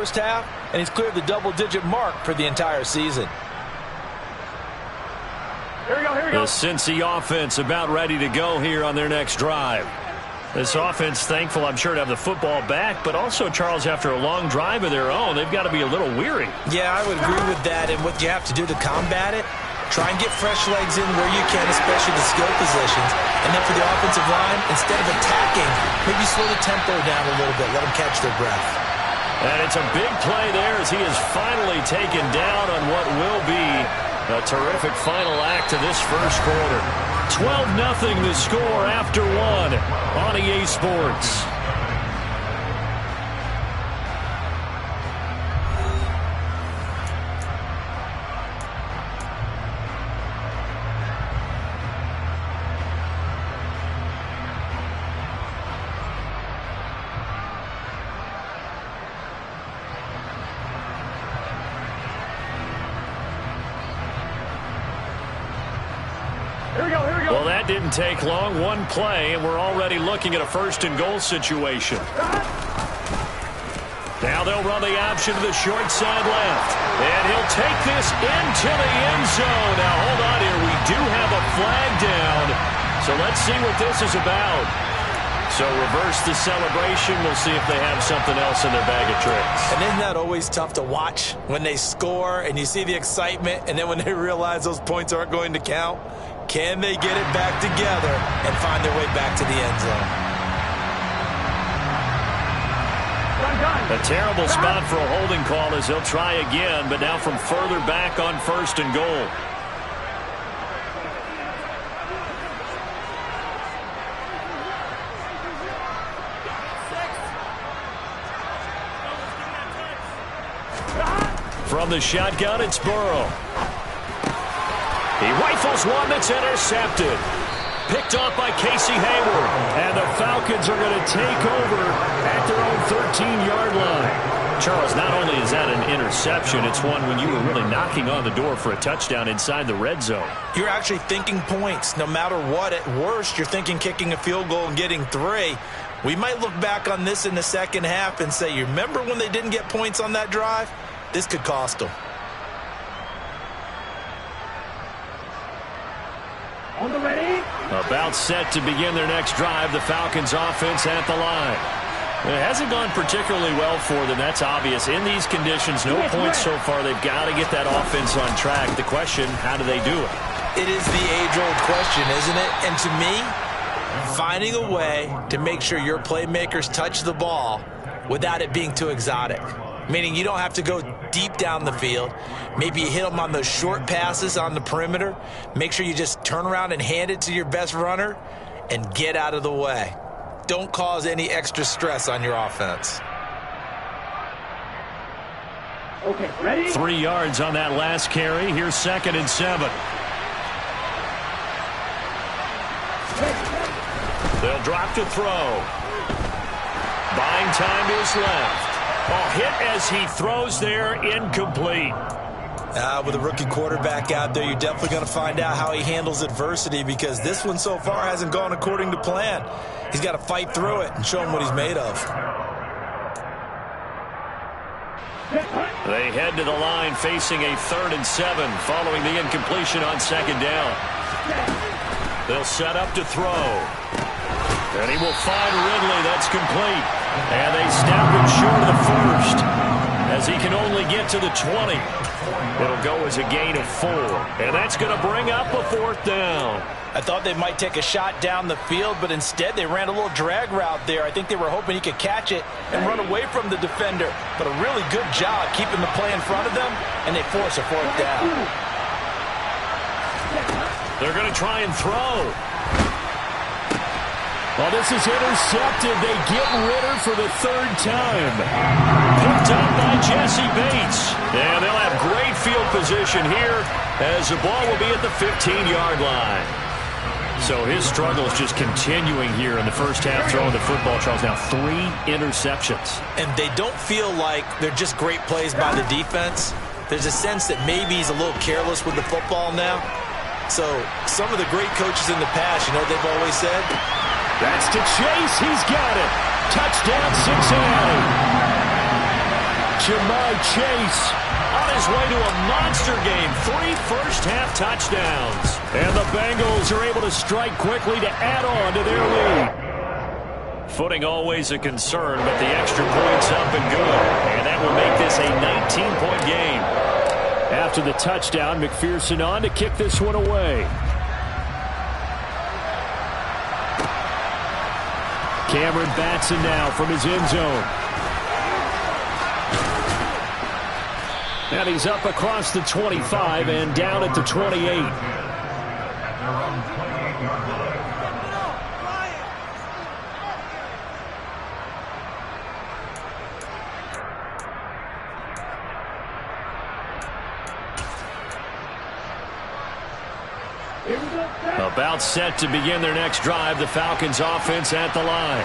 first half, and he's cleared the double-digit mark for the entire season. Here we go. The Cincy offense about ready to go here on their next drive. This offense thankful, I'm sure, to have the football back, but also, Charles, after a long drive of their own, they've got to be a little weary. Yeah, I would agree with that, and what you have to do to combat it, try and get fresh legs in where you can, especially the skill positions. And then for the offensive line, instead of attacking, maybe slow the tempo down a little bit, let them catch their breath. And it's a big play there as he is finally taken down on what will be a terrific final act to this first quarter. 12-0 the score after one on EA Sports. Well, that didn't take long. One play, and we're already looking at a first-and-goal situation. Now they'll run the option to the short side left. And he'll take this into the end zone. Now, hold on here. We do have a flag down. So let's see what this is about. So reverse the celebration. We'll see if they have something else in their bag of tricks. And isn't that always tough to watch when they score and you see the excitement, and then when they realize those points aren't going to count? Can they get it back together and find their way back to the end zone? A terrible spot for a holding call as he'll try again, but now from further back on first and goal. From the shotgun, it's Burrow. He rifles one that's intercepted. Picked off by Casey Hayward. And the Falcons are going to take over at their own 13-yard line. Charles, not only is that an interception, it's one when you were really knocking on the door for a touchdown inside the red zone. You're actually thinking points. No matter what, at worst, you're thinking kicking a field goal and getting 3. We might look back on this in the second half and say, you remember when they didn't get points on that drive? This could cost them. On the ready. About set to begin their next drive, the Falcons offense at the line. It hasn't gone particularly well for them, that's obvious. In these conditions, no points so far. They've got to get that offense on track. The question, how do they do it? It is the age-old question, isn't it? And to me, finding a way to make sure your playmakers touch the ball without it being too exotic. Meaning you don't have to go deep down the field. Maybe you hit them on those short passes on the perimeter. Make sure you just turn around and hand it to your best runner and get out of the way. Don't cause any extra stress on your offense. Okay, ready? 3 yards on that last carry. Here's 2nd and 7. They'll drop to throw. Buying time is left. Hit as he throws there, incomplete. With a rookie quarterback out there, you're definitely going to find out how he handles adversity, because this one so far hasn't gone according to plan. He's got to fight through it and show him what he's made of. They head to the line facing a 3rd and 7 following the incompletion on 2nd down. They'll set up to throw. And he will find Ridley. That's complete. And they snap him short of the 1st as he can only get to the 20. It'll go as a gain of 4. And that's going to bring up a 4th down. I thought they might take a shot down the field, but instead they ran a little drag route there. I think they were hoping he could catch it and run away from the defender. But a really good job keeping the play in front of them, and they force a 4th down. They're going to try and throw. Well, this is intercepted. They get Ritter for the 3rd time. Picked up by Jesse Bates. And they'll have great field position here as the ball will be at the 15-yard line. So his struggle is just continuing here in the first half throwing the football. Charles, now 3 interceptions. And they don't feel like they're just great plays by the defense. There's a sense that maybe he's a little careless with the football now. So some of the great coaches in the past, you know what they've always said? That's to Chase. He's got it. Touchdown, Cincinnati. Ja'Marr Chase on his way to a monster game. 3 first-half touchdowns. And the Bengals are able to strike quickly to add on to their lead. Footing always a concern, but the extra point's up and good. And that will make this a 19-point game. After the touchdown, McPherson on to kick this one away. Cameron Batson now from his end zone. And he's up across the 25 and down at the 28. About set to begin their next drive, the Falcons offense at the line.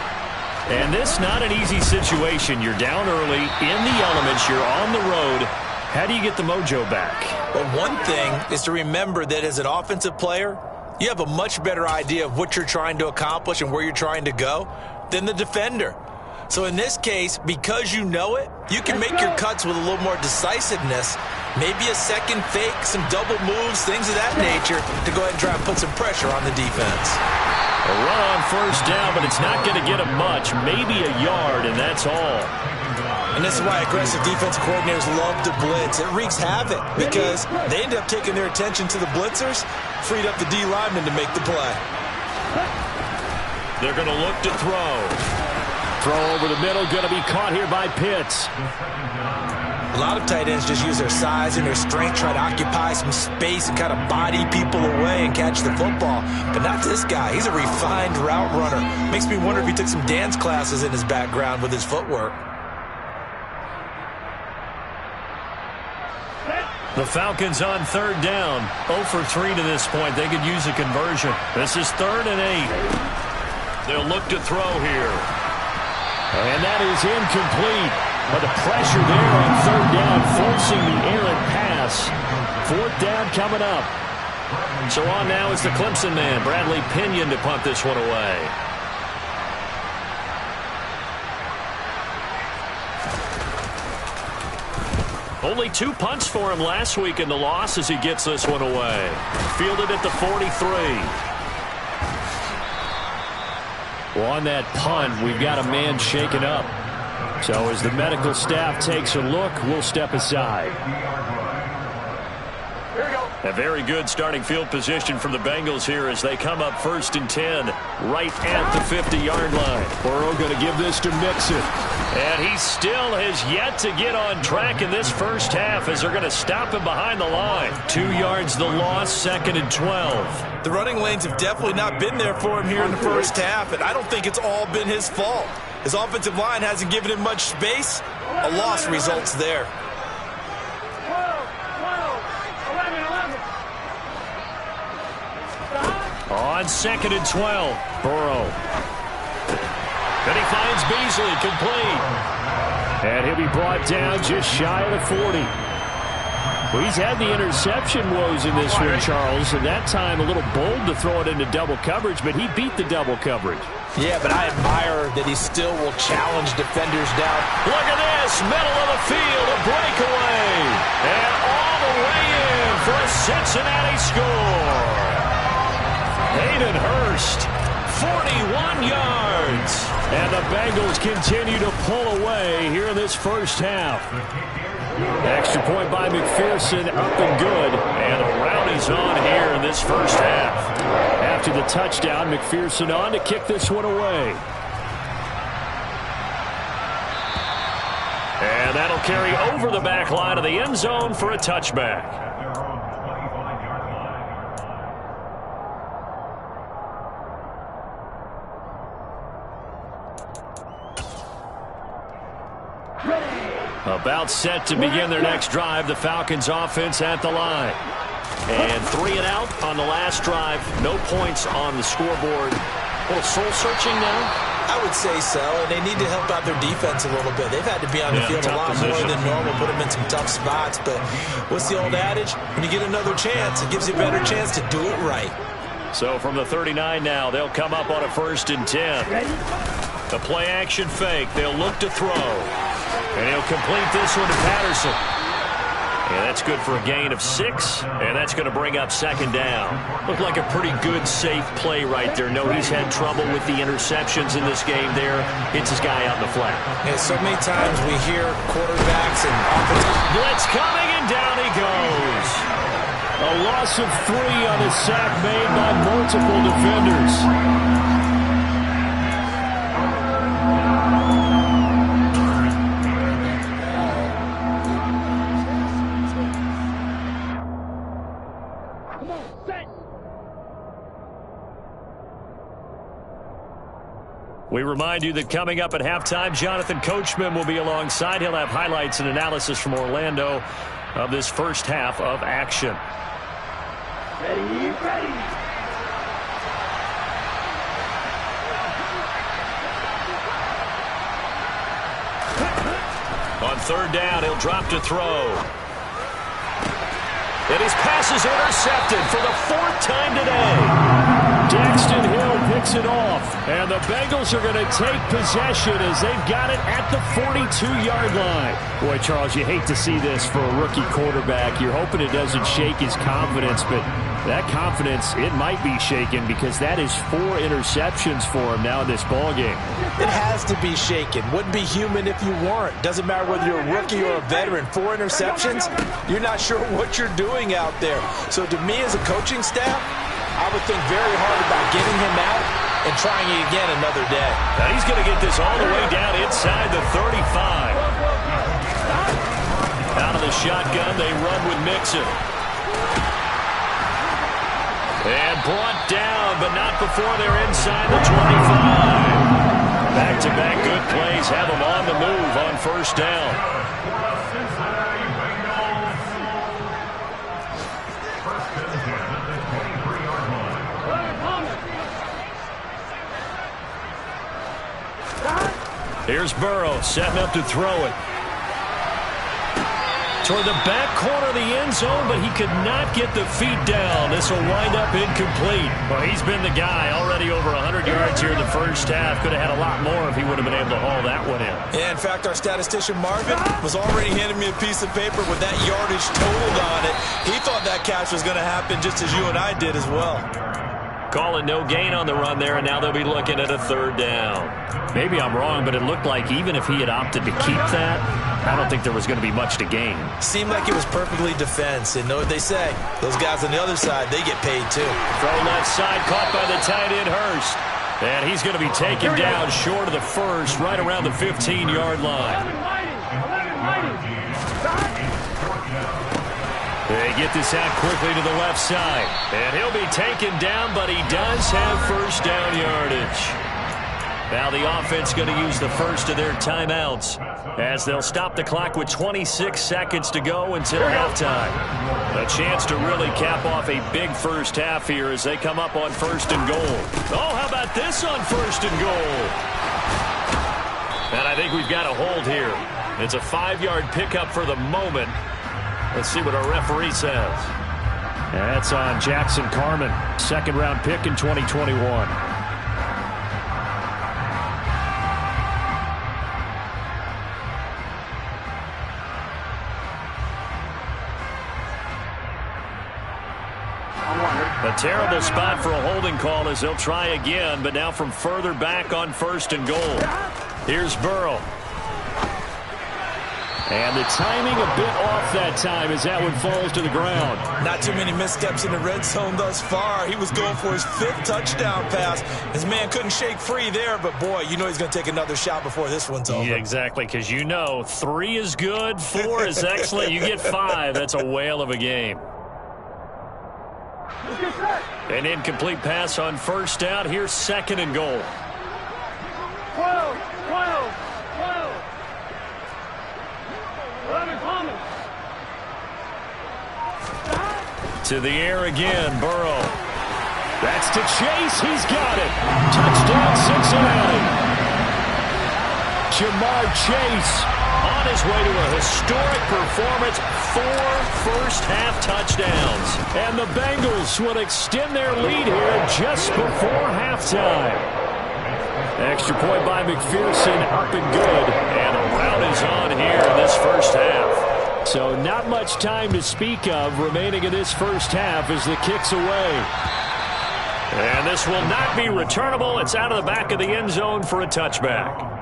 And this not an easy situation. You're down early, in the elements, you're on the road. How do you get the mojo back? Well, one thing is to remember that as an offensive player, you have a much better idea of what you're trying to accomplish and where you're trying to go than the defender. So in this case, because you know it, you can make your cuts with a little more decisiveness, maybe a second fake, some double moves, things of that nature, to go ahead and try and put some pressure on the defense. A run on first down, but it's not going to get him much, maybe a yard, and that's all. And this is why aggressive defense coordinators love to blitz. It wreaks havoc because they end up taking their attention to the blitzers, freed up the D lineman to make the play. They're going to look to throw. Throw over the middle, going to be caught here by Pitts. A lot of tight ends just use their size and their strength, try to occupy some space and kind of body people away and catch the football. But not this guy. He's a refined route runner. Makes me wonder if he took some dance classes in his background with his footwork. The Falcons on third down. 0 for 3 to this point. They could use a conversion. This is 3rd and 8. They'll look to throw here. And that is incomplete. But the pressure there on third down, forcing the errant pass. 4th down coming up. So on now is the Clemson man, Bradley Pinion, to punt this one away. Only 2 punts for him last week in the loss as he gets this one away. Fielded at the 43. Well, on that punt, we've got a man shaken up. So as the medical staff takes a look, we'll step aside. A very good starting field position from the Bengals here as they come up 1st and 10, right at the 50-yard line. Burrow going to give this to Mixon. And he still has yet to get on track in this first half as they're going to stop him behind the line. 2 yards the loss, 2nd and 12. The running lanes have definitely not been there for him here in the first half, and I don't think it's all been his fault. His offensive line hasn't given him much space. A loss results there. 11. On 2nd and 12, Burrow. And he finds Beasley, complete. And he'll be brought down just shy of the 40. Well, he's had the interception woes in this one, Charles, and that time a little bold to throw it into double coverage, but he beat the double coverage. Yeah, but I admire that he still will challenge defenders down. Look at this, middle of the field, a breakaway. And all the way in for a Cincinnati score. Hayden Hurst, 41 yards. And the Bengals continue to pull away here in this first half. Extra point by McPherson, up and good. And a rowdy's on here in this first half. After the touchdown, McPherson on to kick this one away. And that'll carry over the back line of the end zone for a touchback. About set to begin their next drive, the Falcons offense at the line. And 3 and out on the last drive. No points on the scoreboard. A little soul-searching now? I would say so, and they need to help out their defense a little bit. They've had to be on the field a lot more than normal, put them in some tough spots. But what's the old adage? When you get another chance, it gives you a better chance to do it right. So from the 39 now, they'll come up on a 1st and 10. The play-action fake. They'll look to throw. And he'll complete this one to Patterson. And that's good for a gain of 6, and that's going to bring up second down. Looked like a pretty good, safe play right there. No, he's had trouble with the interceptions in this game there. Hits his guy out in the flat. Yeah, so many times we hear quarterbacks and offensive blitz coming, and down he goes. A loss of 3 on a sack made by multiple defenders. We remind you that coming up at halftime, Jonathan Coachman will be alongside. He'll have highlights and analysis from Orlando of this first half of action. Ready, ready. On third down, he'll drop to throw. And his pass is intercepted for the 4th time today. Daxton Hill picks it off, and the Bengals are going to take possession as they've got it at the 42-yard line. Boy, Charles, you hate to see this for a rookie quarterback. You're hoping it doesn't shake his confidence, but that confidence, it might be shaken because that is 4 interceptions for him now in this ballgame. It has to be shaken. Wouldn't be human if you weren't. Doesn't matter whether you're a rookie or a veteran. 4 interceptions, you're not sure what you're doing out there. So to me as a coaching staff, I would think very hard about getting him out and trying it again another day. Now he's going to get this all the way down inside the 35. Out of the shotgun, they run with Mixon. And brought down, but not before they're inside the 25. Back-to-back good plays have them on the move on first down. Here's Burrow, setting up to throw it. Toward the back corner of the end zone, but he could not get the feet down. This will wind up incomplete. Well, he's been the guy already over 100 yards here in the first half. Could have had a lot more if he would have been able to haul that one in. Yeah, in fact, our statistician Marvin was already handing me a piece of paper with that yardage totaled on it. He thought that catch was going to happen just as you and I did as well. Calling no gain on the run there, and now they'll be looking at a third down. Maybe I'm wrong, but it looked like even if he had opted to keep that, I don't think there was going to be much to gain. Seemed like it was perfectly defense, and know what they say. Those guys on the other side, they get paid too. Throw left side, caught by the tight end Hurst. And he's going to be taken down short of the first, right around the 15-yard line. They get this out quickly to the left side. And he'll be taken down, but he does have first down yardage. Now the offense going to use the first of their timeouts as they'll stop the clock with 26 seconds to go until halftime. A chance to really cap off a big first half here as they come up on first and goal. Oh, how about this on first and goal? And I think we've got a hold here. It's a 5-yard pickup for the moment. Let's see what our referee says. That's on Jackson Carman, 2nd-round pick in 2021. A terrible spot for a holding call as they'll try again, but now from further back on first and goal. Here's Burrow. And the timing a bit off that time as that one falls to the ground. Not too many missteps in the red zone thus far. He was going for his 5th touchdown pass. His man couldn't shake free there, but boy, you know he's going to take another shot before this one's over. Yeah, exactly, because you know 3 is good, 4 is excellent. You get 5, that's a whale of a game. An incomplete pass on first down. Here's 2nd and goal. 12. To the air again, Burrow. That's to Chase. He's got it. Touchdown, Cincinnati. Jamar Chase on his way to a historic performance. 4 first-half touchdowns. And the Bengals will extend their lead here just before halftime. Extra point by McPherson, up and good. And the rout is on here in this first half. So not much time to speak of remaining in this first half as the kick's away. And this will not be returnable. It's out of the back of the end zone for a touchback.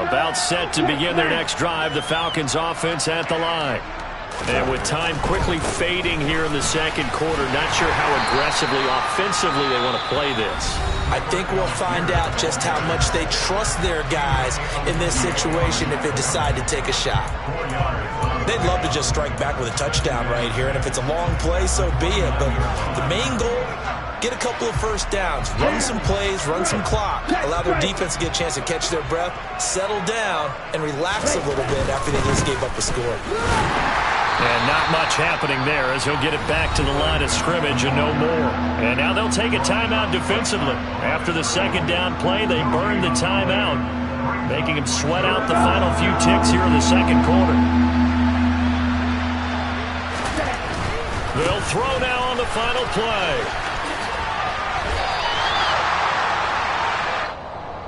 About set to begin their next drive, the Falcons offense at the line. And with time quickly fading here in the second quarter, not sure how aggressively, offensively they want to play this. I think we'll find out just how much they trust their guys in this situation if they decide to take a shot. They'd love to just strike back with a touchdown right here, and if it's a long play, so be it. But the main goal, get a couple of first downs, run some plays, run some clock, allow their defense to get a chance to catch their breath, settle down, and relax a little bit after they just gave up a score. And not much happening there as he'll get it back to the line of scrimmage and no more. And now they'll take a timeout defensively. After the second down play, they burn the timeout, making him sweat out the final few ticks here in the second quarter. They'll throw now on the final play.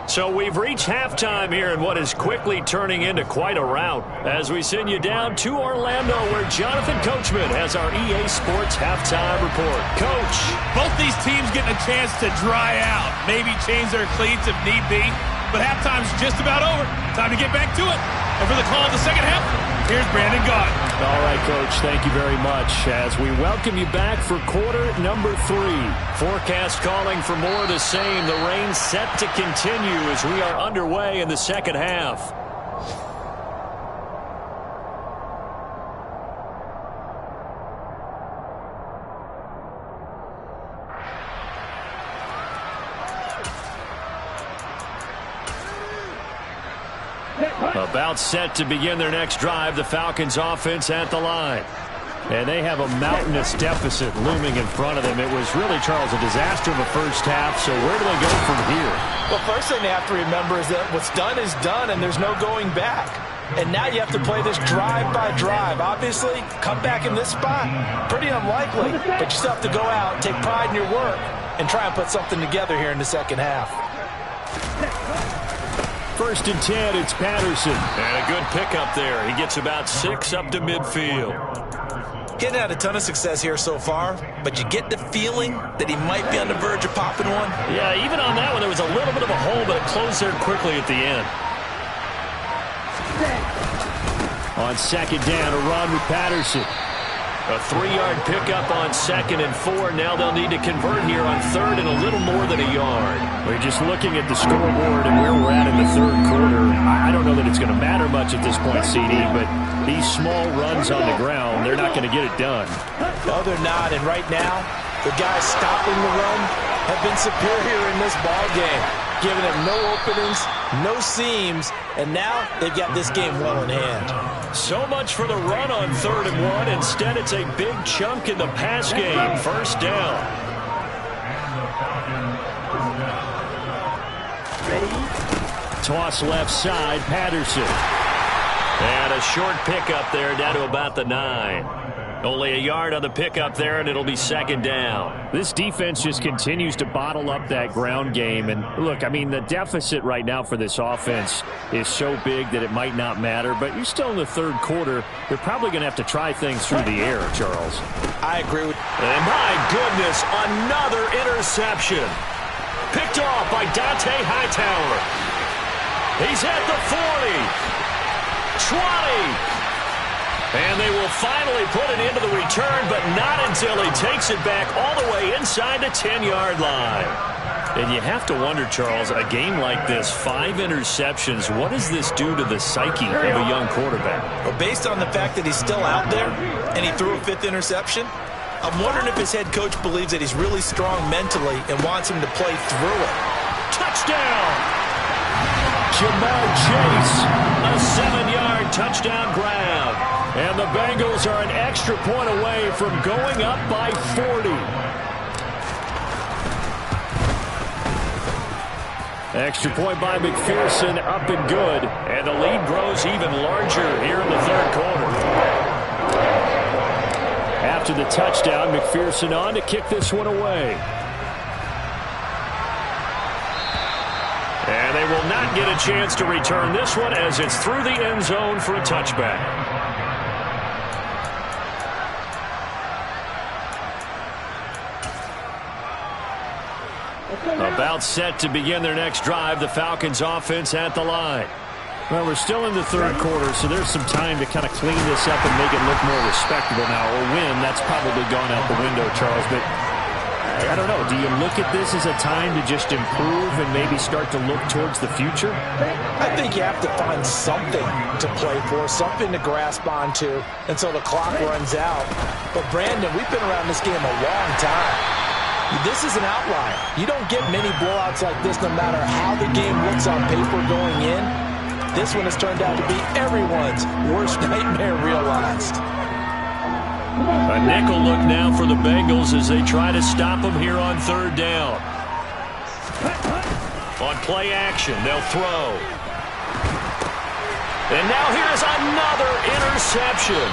So we've reached halftime here in what is quickly turning into quite a rout as we send you down to Orlando where Jonathan Coachman has our EA Sports halftime report. Coach. Both these teams getting a chance to dry out, maybe change their cleats if need be, but halftime's just about over. Time to get back to it. And for the call of the second half, here's Brandon Gaudin. All right, Coach, thank you very much as we welcome you back for quarter number 3. Forecast calling for more of the same. The rain set to continue as we are underway in the second half. About set to begin their next drive, the Falcons offense at the line. And they have a mountainous deficit looming in front of them. It was really, Charles, a disaster of a first half, so where do they go from here? Well, first thing they have to remember is that what's done is done, and there's no going back. And now you have to play this drive by drive. Obviously, come back in this spot, pretty unlikely, but you still have to go out, take pride in your work, and try and put something together here in the second half. First and 10, it's Patterson. And a good pickup there. He gets about 6 up to midfield. Getting had a ton of success here so far, but you get the feeling that he might be on the verge of popping one. Yeah, even on that one, there was a little bit of a hole, but it closed there quickly at the end. On second down, a run with Patterson. A 3-yard pickup on 2nd and 4. Now they'll need to convert here on 3rd and a little more than a yard. We're just looking at the scoreboard and where we're at in the third quarter. I don't know that it's going to matter much at this point, CD, but these small runs on the ground, they're not going to get it done. No, they're not. And right now, the guys stopping the run have been superior in this ball game, giving them no openings, no seams, and now they've got this game well in hand. So much for the run on 3rd and 1. Instead, it's a big chunk in the pass game. First down. Toss left side, Patterson. And a short pickup there down to about the 9. Only a yard on the pickup there, and it'll be 2nd down. This defense just continues to bottle up that ground game. And, look, I mean, the deficit right now for this offense is so big that it might not matter. But you're still in the third quarter. They're probably going to have to try things through the air, Charles. I agree with you. And, my goodness, another interception. Picked off by Dante Hightower. He's at the 40. 20. And they will finally put it into the return, but not until he takes it back all the way inside the 10-yard line. And you have to wonder, Charles, a game like this, 5 interceptions, what does this do to the psyche of a young quarterback? Well, based on the fact that he's still out there and he threw a 5th interception, I'm wondering if his head coach believes that he's really strong mentally and wants him to play through it. Touchdown! Jamar Chase, a 7-yard touchdown grab. And the Bengals are an extra point away from going up by 40. Extra point by McPherson, up and good. And the lead grows even larger here in the third quarter. After the touchdown, McPherson on to kick this one away. And they will not get a chance to return this one as it's through the end zone for a touchback. About set to begin their next drive, the Falcons offense at the line. Well, we're still in the third quarter, so there's some time to kind of clean this up and make it look more respectable now. Or win, that's probably gone out the window, Charles. But I don't know. Do you look at this as a time to just improve and maybe start to look towards the future? I think you have to find something to play for, something to grasp onto until the clock runs out. But, Brandon, we've been around this game a long time. This is an outlier. You don't get many blowouts like this no matter how the game looks on paper going in. This one has turned out to be everyone's worst nightmare realized. A nickel look now for the Bengals as they try to stop them here on third down. On play action, they'll throw. And now here's another interception.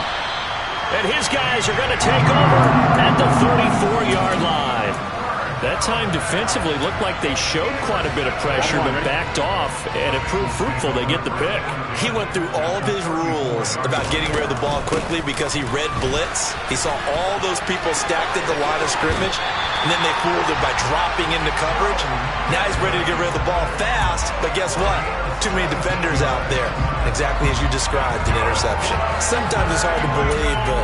And his guys are going to take over at the 34-yard line. That time defensively looked like they showed quite a bit of pressure but backed off, and it proved fruitful. They get the pick. He went through all of his rules about getting rid of the ball quickly because he read blitz. He saw all those people stacked at the line of scrimmage, and then they fooled him by dropping into coverage. Now he's ready to get rid of the ball fast, but guess what? Too many defenders out there. Exactly as you described, an interception. Sometimes it's hard to believe, but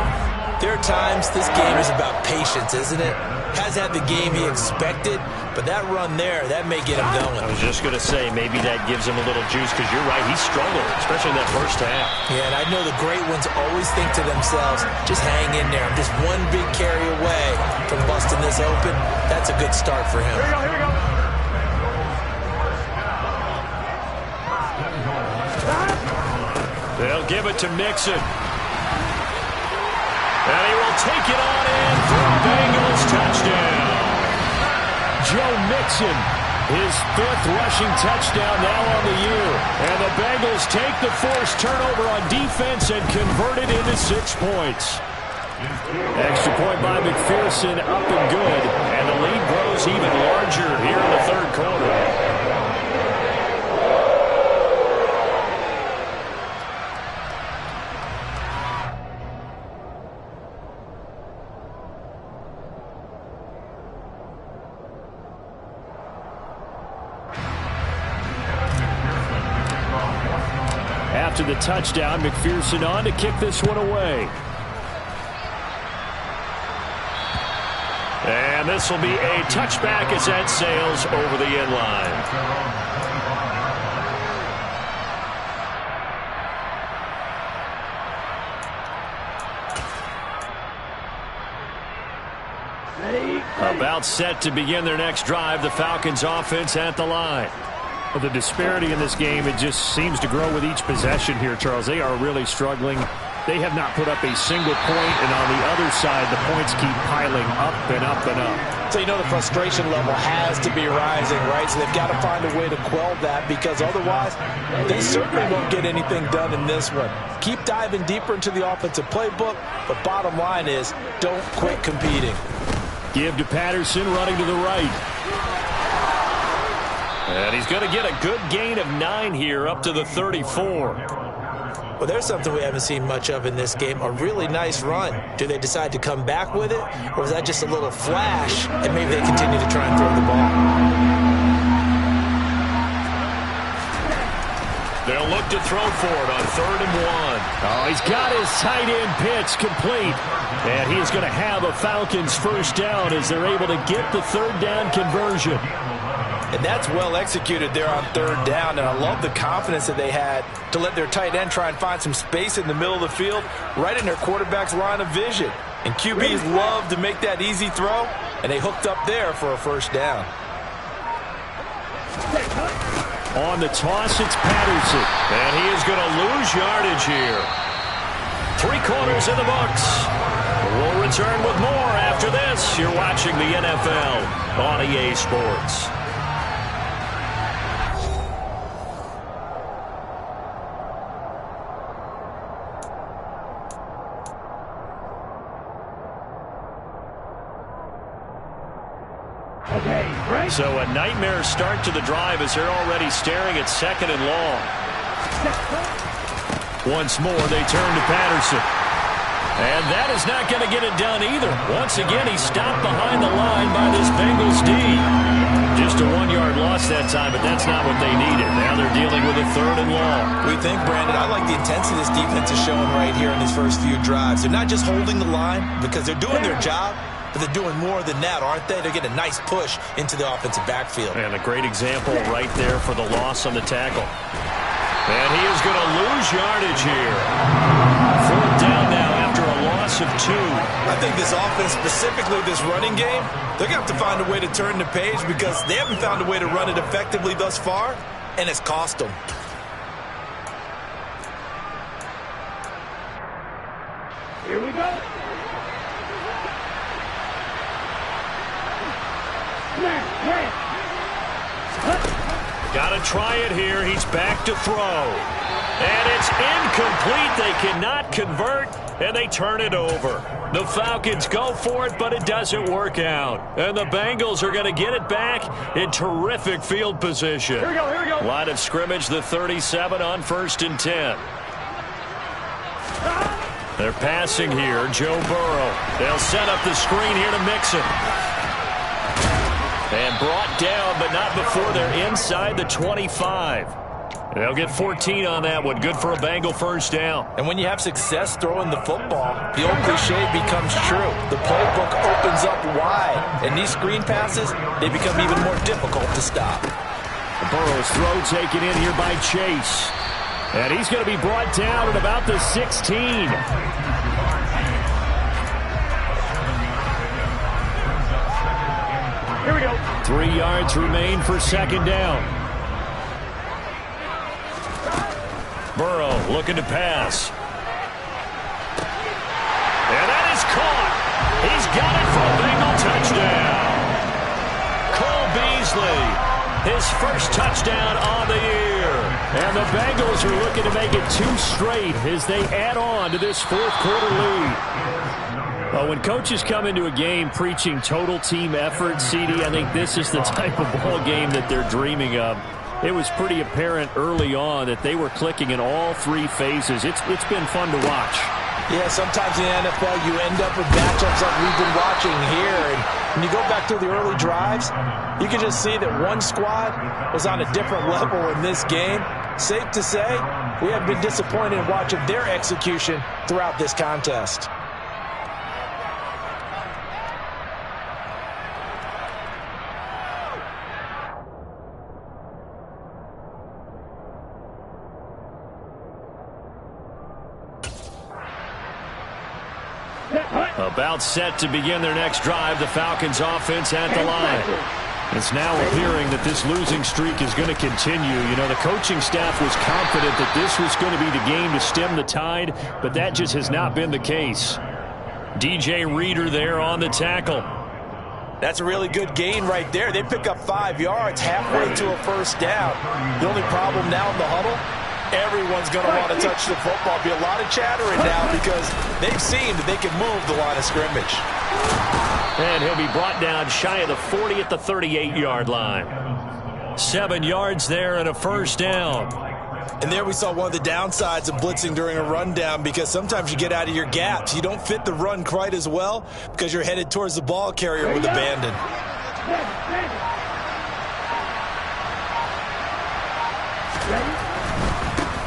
there are times this game is about patience, isn't it? Has had the game he expected, but that run there, that may get him going. I was just going to say, maybe that gives him a little juice, because you're right, he struggled, especially in that first half. Yeah, and I know the great ones always think to themselves, just hang in there. I'm just one big carry away from busting this open. That's a good start for him. Here we go. They'll give it to Mixon. And he will take it on in for a Bengals touchdown. Joe Mixon, his fifth rushing touchdown now on the year. And the Bengals take the forced turnover on defense and convert it into 6 points. Extra point by McPherson, up and good. And the lead grows even larger here in the third quarter. After the touchdown, McPherson on to kick this one away. And this will be a touchback as that sails over the end line. About set to begin their next drive, the Falcons offense at the line. Well, the disparity in this game, it just seems to grow with each possession here, Charles. They are really struggling. They have not put up a single point, and on the other side, the points keep piling up and up and up. So you know the frustration level has to be rising, right? So they've got to find a way to quell that, because otherwise they certainly won't get anything done in this one. Keep diving deeper into the offensive playbook, but bottom line is don't quit competing. Give to Patterson, running to the right. And he's going to get a good gain of 9 here, up to the 34. Well, there's something we haven't seen much of in this game, a really nice run. Do they decide to come back with it, or is that just a little flash, and maybe they continue to try and throw the ball? They'll look to throw for it on 3rd and 1. Oh, he's got his tight end pitch complete. And he is going to have a Falcons first down as they're able to get the 3rd down conversion. And that's well executed there on 3rd down, and I love the confidence that they had to let their tight end try and find some space in the middle of the field, right in their quarterback's line of vision. And QBs love to make that easy throw, and they hooked up there for a first down. On the toss, it's Patterson. And he is going to lose yardage here. 3 quarters in the books. We'll return with more after this. You're watching the NFL on EA Sports. So a nightmare start to the drive as they're already staring at 2nd and long. Once more, they turn to Patterson. And that is not going to get it done either. Once again, he's stopped behind the line by this Bengals D. Just a 1-yard loss that time, but that's not what they needed. Now they're dealing with a 3rd and long. We think, Brandon, I like the intensity this defense is showing right here in these first few drives. They're not just holding the line because they're doing their job, but they're doing more than that, aren't they? They're getting a nice push into the offensive backfield. And a great example right there for the loss on the tackle. And he is going to lose yardage here. 4th down now after a loss of 2. I think this offense, specifically this running game, they're going to have to find a way to turn the page because they haven't found a way to run it effectively thus far, and it's cost them. Here we go. Got to try it here. He's back to throw. And it's incomplete. They cannot convert, and they turn it over. The Falcons go for it, but it doesn't work out. And the Bengals are going to get it back in terrific field position. Here we go, here we go. Line of scrimmage, the 37 on 1st and 10. They're passing here. Joe Burrow. They'll set up the screen here to Mixon. And brought down, but not before they're inside the 25. They'll get 14 on that one. Good for a Bengal 1st down. And when you have success throwing the football, the old cliche becomes true. The playbook opens up wide. And these screen passes, they become even more difficult to stop. Burrow's throw taken in here by Chase. And he's going to be brought down at about the 16. Here we go. 3 yards remain for 2nd down. Burrow looking to pass. And that is caught. He's got it for a Bengal touchdown. Cole Beasley, his first touchdown on the year. And the Bengals are looking to make it 2 straight as they add on to this 4th quarter lead. Well, when coaches come into a game preaching total team effort, CD, I think this is the type of ball game that they're dreaming of. It was pretty apparent early on that they were clicking in all 3 phases. It's been fun to watch. Yeah, sometimes in the NFL you end up with matchups like we've been watching here. And when you go back to the early drives, you can just see that one squad was on a different level in this game. Safe to say, we have been disappointed in watching their execution throughout this contest. About set to begin their next drive, the Falcons offense at the line. It's now appearing that this losing streak is going to continue. You know, the coaching staff was confident that this was going to be the game to stem the tide, but that just has not been the case. DJ Reader there on the tackle. That's a really good gain right there. They pick up 5 yards halfway to a 1st down. The only problem now in the huddle, everyone's going to want to touch the football. Be a lot of chattering now because they've seen that they can move the line of scrimmage. And he'll be brought down shy of the 40 at the 38-yard line. 7 yards there and a 1st down. And there we saw one of the downsides of blitzing during a rundown because sometimes you get out of your gaps. You don't fit the run quite as well because you're headed towards the ball carrier with abandon.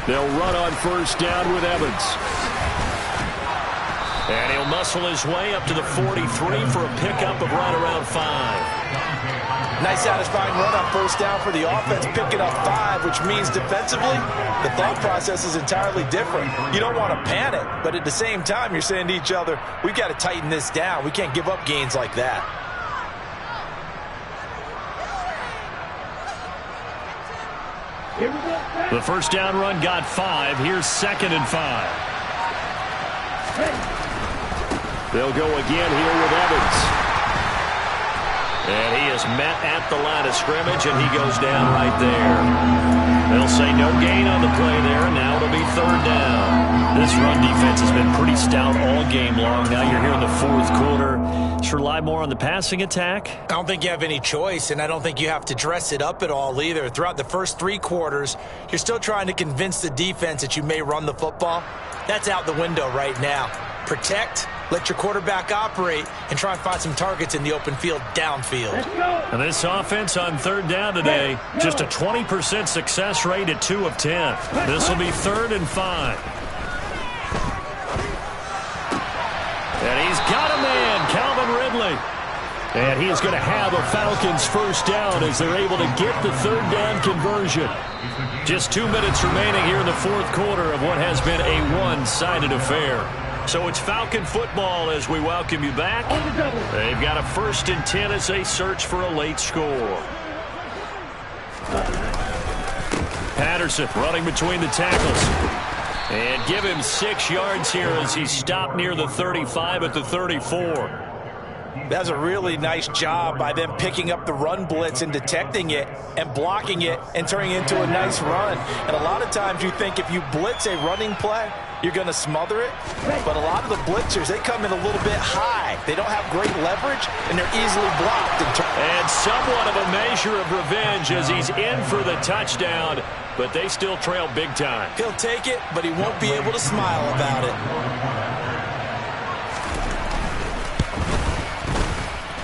They'll run on 1st down with Evans. And he'll muscle his way up to the 43 for a pickup of right around 5. Nice satisfying run on 1st down for the offense, picking up 5, which means defensively, the thought process is entirely different. You don't want to panic, but at the same time, you're saying to each other, we've got to tighten this down. We can't give up gains like that. The 1st down run got 5. Here's 2nd and 5. They'll go again here with Evans. And he is met at the line of scrimmage, and he goes down right there. They'll say no gain on the play there. Now it'll be 3rd down. This run defense has been pretty stout all game long. Now you're here in the 4th quarter. Bucs rely more on the passing attack? I don't think you have any choice, and I don't think you have to dress it up at all either. Throughout the first 3 quarters, you're still trying to convince the defense that you may run the football. That's out the window right now. Protect, let your quarterback operate, and try and find some targets in the open field downfield. And this offense on 3rd down today, just a 20% success rate at 2 of 10. This will be 3rd and 5. And he's got a man, Calvin Ridley. And he's going to have a Falcons first down as they're able to get the 3rd down conversion. Just 2 minutes remaining here in the 4th quarter of what has been a one-sided affair. So it's Falcon football as we welcome you back. They've got a 1st and 10 as they search for a late score. Patterson running between the tackles. And give him 6 yards here as he stopped near the 35 at the 34. That's a really nice job by them picking up the run blitz and detecting it and blocking it and turning it into a nice run. And a lot of times you think if you blitz a running play, you're going to smother it. But a lot of the blitzers, they come in a little bit high. They don't have great leverage, and they're easily blocked. And somewhat of a measure of revenge as he's in for the touchdown, but they still trail big time. He'll take it, but he won't be able to smile about it.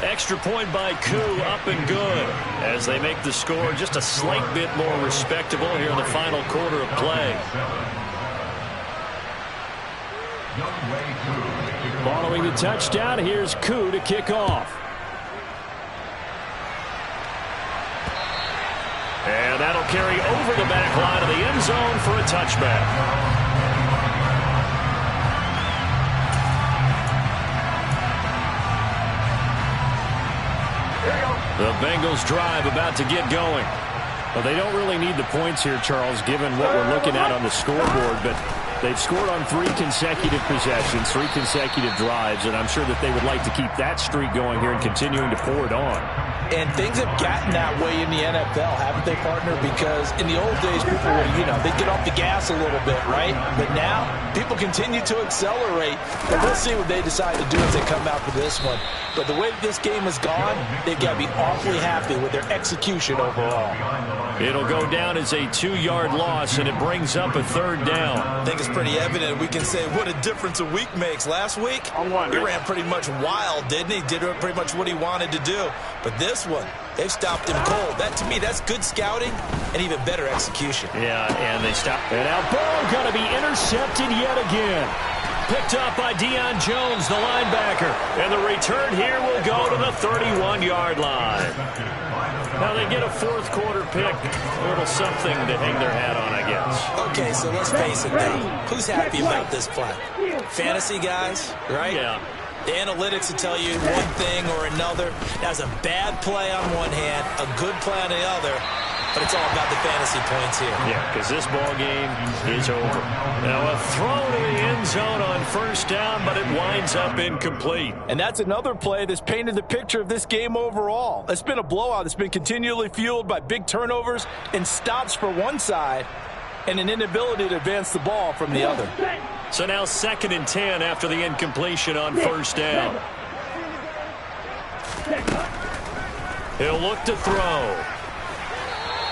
Extra point by Koo, up and good, as they make the score just a slight bit more respectable here in the final quarter of play. Following the touchdown, here's Koo to kick off. And that'll carry over the back line of the end zone for a touchback. The Bengals drive about to get going. Well, they don't really need the points here, Charles, given what we're looking at on the scoreboard, but they've scored on 3 consecutive possessions, 3 consecutive drives, and I'm sure that they would like to keep that streak going here and continuing to pour it on. And things have gotten that way in the NFL, haven't they, partner? Because in the old days, people would, they'd get off the gas a little bit, right? But now, people continue to accelerate. But we'll see what they decide to do as they come out for this one. But the way this game has gone, they've got to be awfully happy with their execution overall. It'll go down as a 2-yard loss, and it brings up a 3rd down. I think it's pretty evident. We can say what a difference a week makes. Last week, he ran pretty much wild, didn't he? Did pretty much what he wanted to do. But this one, they've stopped him cold. That, to me, that's good scouting and even better execution. Yeah, and they stopped. And now Burrow going to be intercepted yet again. Picked up by Deion Jones, the linebacker. And the return here will go to the 31-yard line. Now they get a 4th quarter pick. A little something to hang their hat on, I guess. Okay, so let's face it now. Who's happy about this play? Fantasy guys, right? Yeah. The analytics will tell you one thing or another. That's a bad play on one hand, a good play on the other. But it's all about the fantasy points here. Yeah, because this ball game is over. Now a throw to the end zone on 1st down, but it winds up incomplete. And that's another play that's painted the picture of this game overall. It's been a blowout. It's been continually fueled by big turnovers and stops for one side and an inability to advance the ball from the other. So now 2nd and 10 after the incompletion on 1st down. He'll look to throw.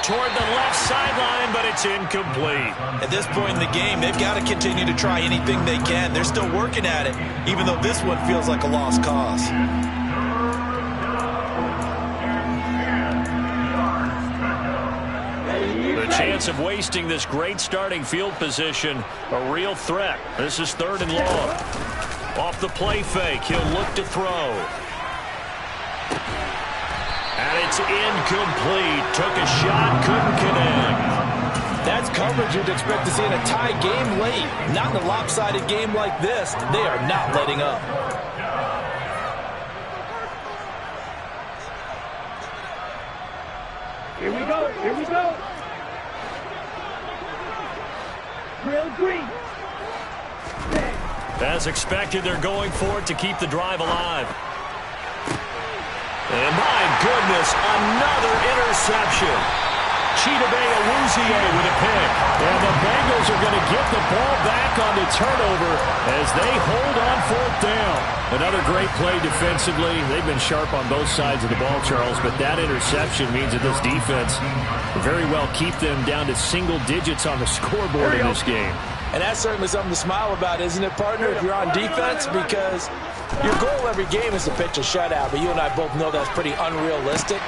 Toward the left sideline, but it's incomplete. At this point in the game, they've got to continue to try anything they can. They're still working at it, even though this one feels like a lost cause. The chance of wasting this great starting field position, a real threat. This is 3rd and long. Off the play fake, he'll look to throw. And it's incomplete. Took a shot, couldn't connect. That's coverage you'd expect to see in a tie game late. Not in a lopsided game like this. They are not letting up. Here we go. Here we go. Real green. As expected, they're going for it to keep the drive alive. And my goodness, another interception. Chidobe Awuzie with a pick. And the Bengals are going to get the ball back on the turnover as they hold on 4th down. Another great play defensively. They've been sharp on both sides of the ball, Charles, but that interception means that this defense will very well keep them down to single digits on the scoreboard in this game. And that's certainly something to smile about, isn't it, partner, if you're on defense? Because your goal every game is to pitch a shutout, but you and I both know that's pretty unrealistic.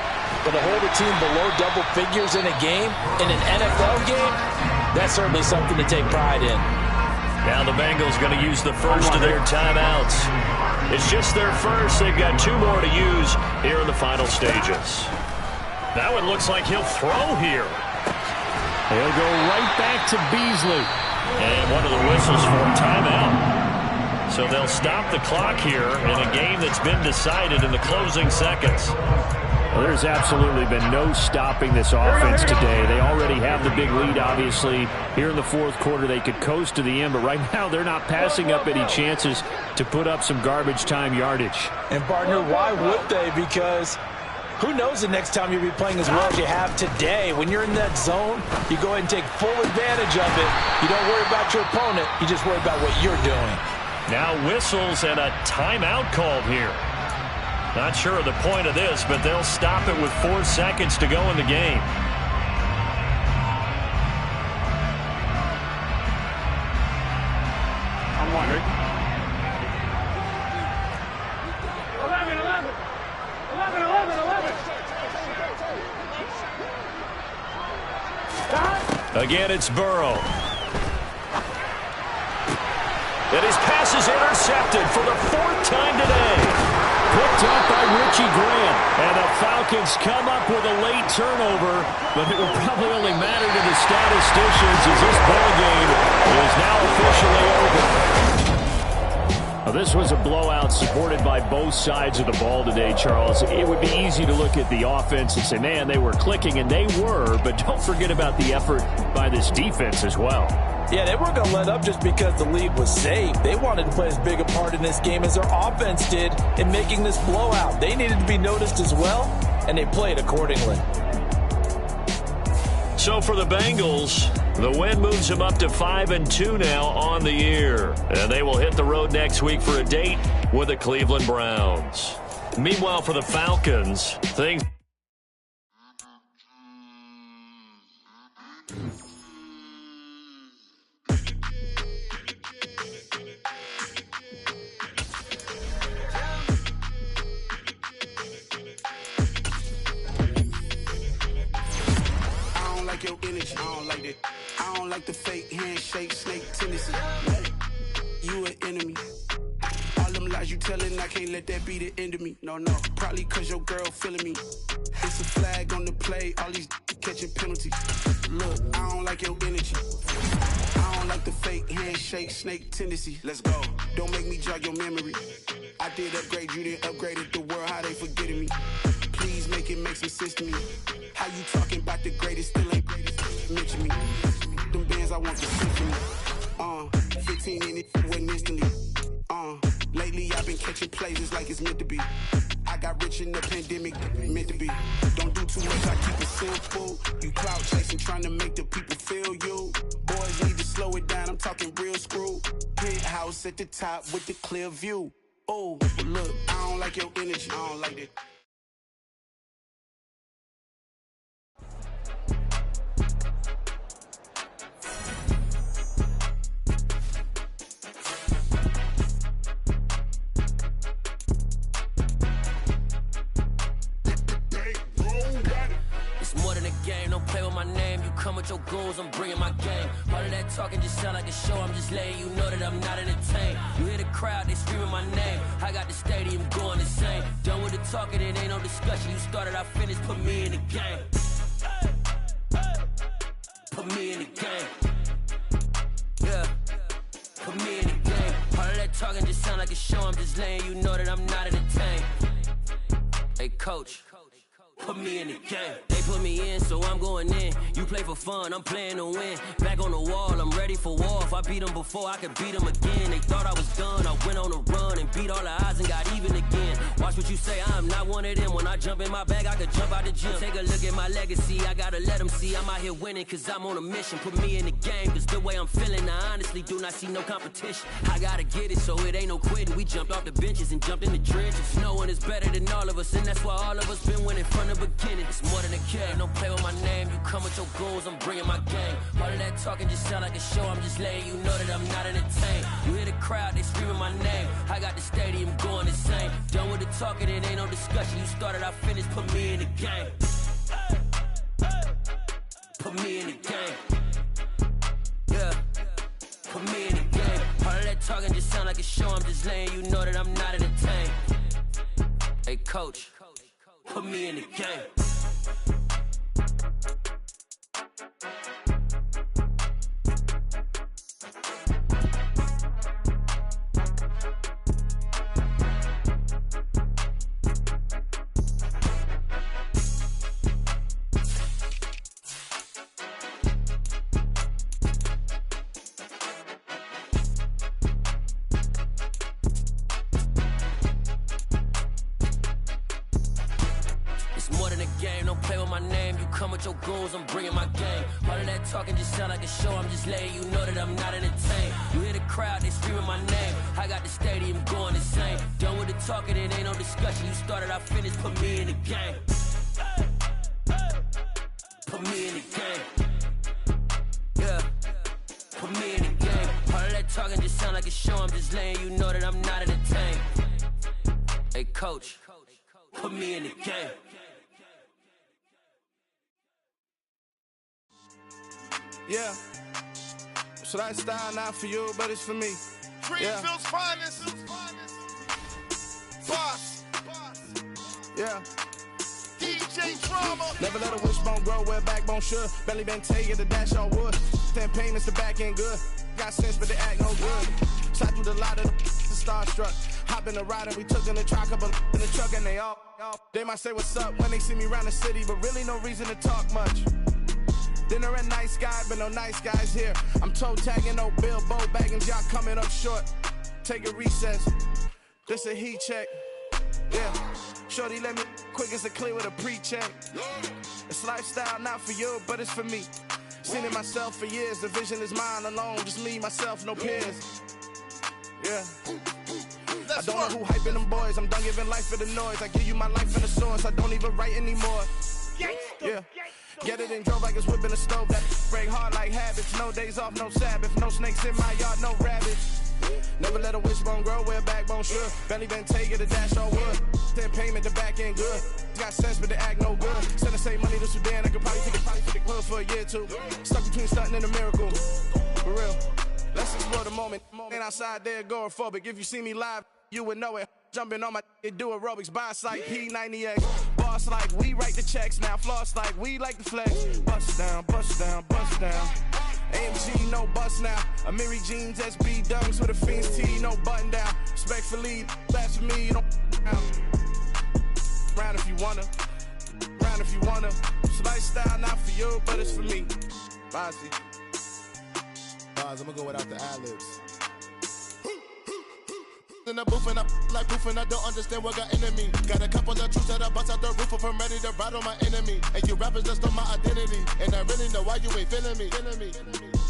But to hold a team below double figures in a game, in an NFL game, that's certainly something to take pride in. Now the Bengals going to use the first of their timeouts. It's just their first. They've got 2 more to use here in the final stages. That one looks like he'll throw here. He'll go right back to Beasley. And one of the whistles for a timeout. So they'll stop the clock here in a game that's been decided in the closing seconds. Well, there's absolutely been no stopping this offense today. They already have the big lead, obviously. Here in the 4th quarter, they could coast to the end, but right now they're not passing up any chances to put up some garbage time yardage. And, partner, why would they? Because who knows the next time you'll be playing as well as you have today. When you're in that zone, you go ahead and take full advantage of it. You don't worry about your opponent. You just worry about what you're doing. Now whistles and a timeout called here. Not sure of the point of this, but they'll stop it with 4 seconds to go in the game. I'm wondering. 11. Again, it's Burrow. And his pass is intercepted for the 4th time today. Picked up by Richie Graham. And the Falcons come up with a late turnover, but it will probably only matter to the statisticians as this ball game is now officially over. Now, this was a blowout supported by both sides of the ball today, Charles. It would be easy to look at the offense and say, man, they were clicking, and they were, but don't forget about the effort by this defense as well. Yeah, they weren't going to let up just because the lead was safe. They wanted to play as big a part in this game as their offense did in making this blowout. They needed to be noticed as well, and they played accordingly. So for the Bengals, the win moves them up to 5-2 now on the year. And they will hit the road next week for a date with the Cleveland Browns. Meanwhile, for the Falcons, things... Your energy, I don't like that. I don't like the fake handshake, snake tendency. You an enemy. All them lies you telling, I can't let that be the end of me. No, probably cause your girl feeling me. It's a flag on the play, all these catching penalties. Look, I don't like your energy. I don't like the fake handshake, snake tendency. Let's go. Don't make me jog your memory. I did upgrade, you didn't upgrade it. The world, how they forgetting me. Please make it make some sense to me. How you talking about the greatest, still ain't greatest? Mention me. Them bands I want to symphony. 15 in it, went instantly. Lately I've been catching plays, it's like it's meant to be. I got rich in the pandemic, meant to be. Don't do too much, I keep it simple. You clout chasing, trying to make the people feel you. Boys need to slow it down, I'm talking real screw. Penthouse at the top with the clear view. Oh, look, I don't like your energy, I don't like that. Come with your goons, I'm bringing my game. All of that talking just sound like a show. I'm just letting you know that I'm not entertained. You hear the crowd, they screaming my name. I got the stadium going insane. Done with the talking, it ain't no discussion. You started, I finished, put me in the game. Put me in the game. Yeah, put me in the game. All of that talking just sound like a show. I'm just letting you know that I'm not entertained. Hey, coach. Put me in the game. They put me in, so I'm going in. You play for fun, I'm playing to win. Back on the wall, I'm ready for war. If I beat them before, I could beat them again. They thought I was done, I went on a run and beat all the odds and got even again. Watch what you say, I'm not one of them. When I jump in my bag, I could jump out the gym. Take a look at my legacy, I gotta let them see I'm out here winning, cause I'm on a mission. Put me in the game, cause the way I'm feeling, I honestly do not see no competition. I gotta get it, so it ain't no quitting. We jumped off the benches and jumped in the trenches. No one is better than all of us, and that's why all of us been winning from the beginning. It's more than a game, don't play with my name. You come with your goons, I'm bringing my game. All of that talking just sound like a show, I'm just letting you know that I'm not entertained. You hear the crowd, they screaming my name. I got the stadium going insane. Done with the talking, it ain't no discussion. You started, I finished, put me in the game. Put me in the game. Yeah, put me in the game. All of that talking just sound like a show, I'm just letting you know that I'm not entertained. Hey coach, put me in the game. Your goons, I'm bringing my game. All of that talking just sound like a show, I'm just letting you know that I'm not entertained. You hear the crowd, they screaming my name. I got the stadium going insane. Done with the talking, it ain't no discussion. You started, I finished, put me in the game. Put me in the game. Yeah, put me in the game. All of that talking just sound like a show, I'm just letting you know that I'm not entertained. Hey coach, put me in the game. Yeah, so that style not for you, but it's for me. Greenfield's finest. Boss. Yeah. DJ Drama. Never let a wishbone grow where a backbone should. Belly been take the dash on wood. Then payments the back end good. Got sense, but they act no good. Slide through the lot of the starstruck. Hop in the ride and we took in the truck up in the truck and they all. They might say what's up when they see me around the city, but really no reason to talk much. Dinner and nice guy, but no nice guys here. I'm toe tagging, no Bilbo bagging, y'all coming up short. Take a recess. This a heat check. Yeah. Shorty let me quick as a clear with a pre-check. It's lifestyle not for you, but it's for me. Seen it myself for years. The vision is mine alone. Just me, myself, no peers. Yeah. I don't know who hyping them boys. I'm done giving life for the noise. I give you my life in the source. I don't even write anymore. Yeah. Get it and drove like it's whipping a stove. That break hard like habits. No days off, no Sabbath. No snakes in my yard, no rabbits. Never let a wishbone grow where a backbone should. Belly been take it, a dash on wood. Then payment, the back end good. Got sense, but they act no good. Send the same money to Sudan. I could probably take the hood for a year or two. Stuck between stunting and a miracle. For real. Let's explore the moment. Ain't outside there agoraphobic. If you see me live, you would know it. Jumping on my do aerobics, boss like P90X. Boss like we write the checks now. Floss like we like the flex. Bust down, bust down, bust down. AMG, no bust now. Amiri jeans, SB dunks with a Fiends T, no button down. Respectfully, that's for me, you don't round if you wanna. Round if you wanna. It's lifestyle not for you, but it's for me. Bossy. Boss, I'm gonna go without the ad-libs. In the booth and I like proof and I don't understand what got into me. Got a couple of troops that I bust out the roof of, I'm ready to ride on my enemy. And you rappers just on my identity, and I really know why you ain't feeling me.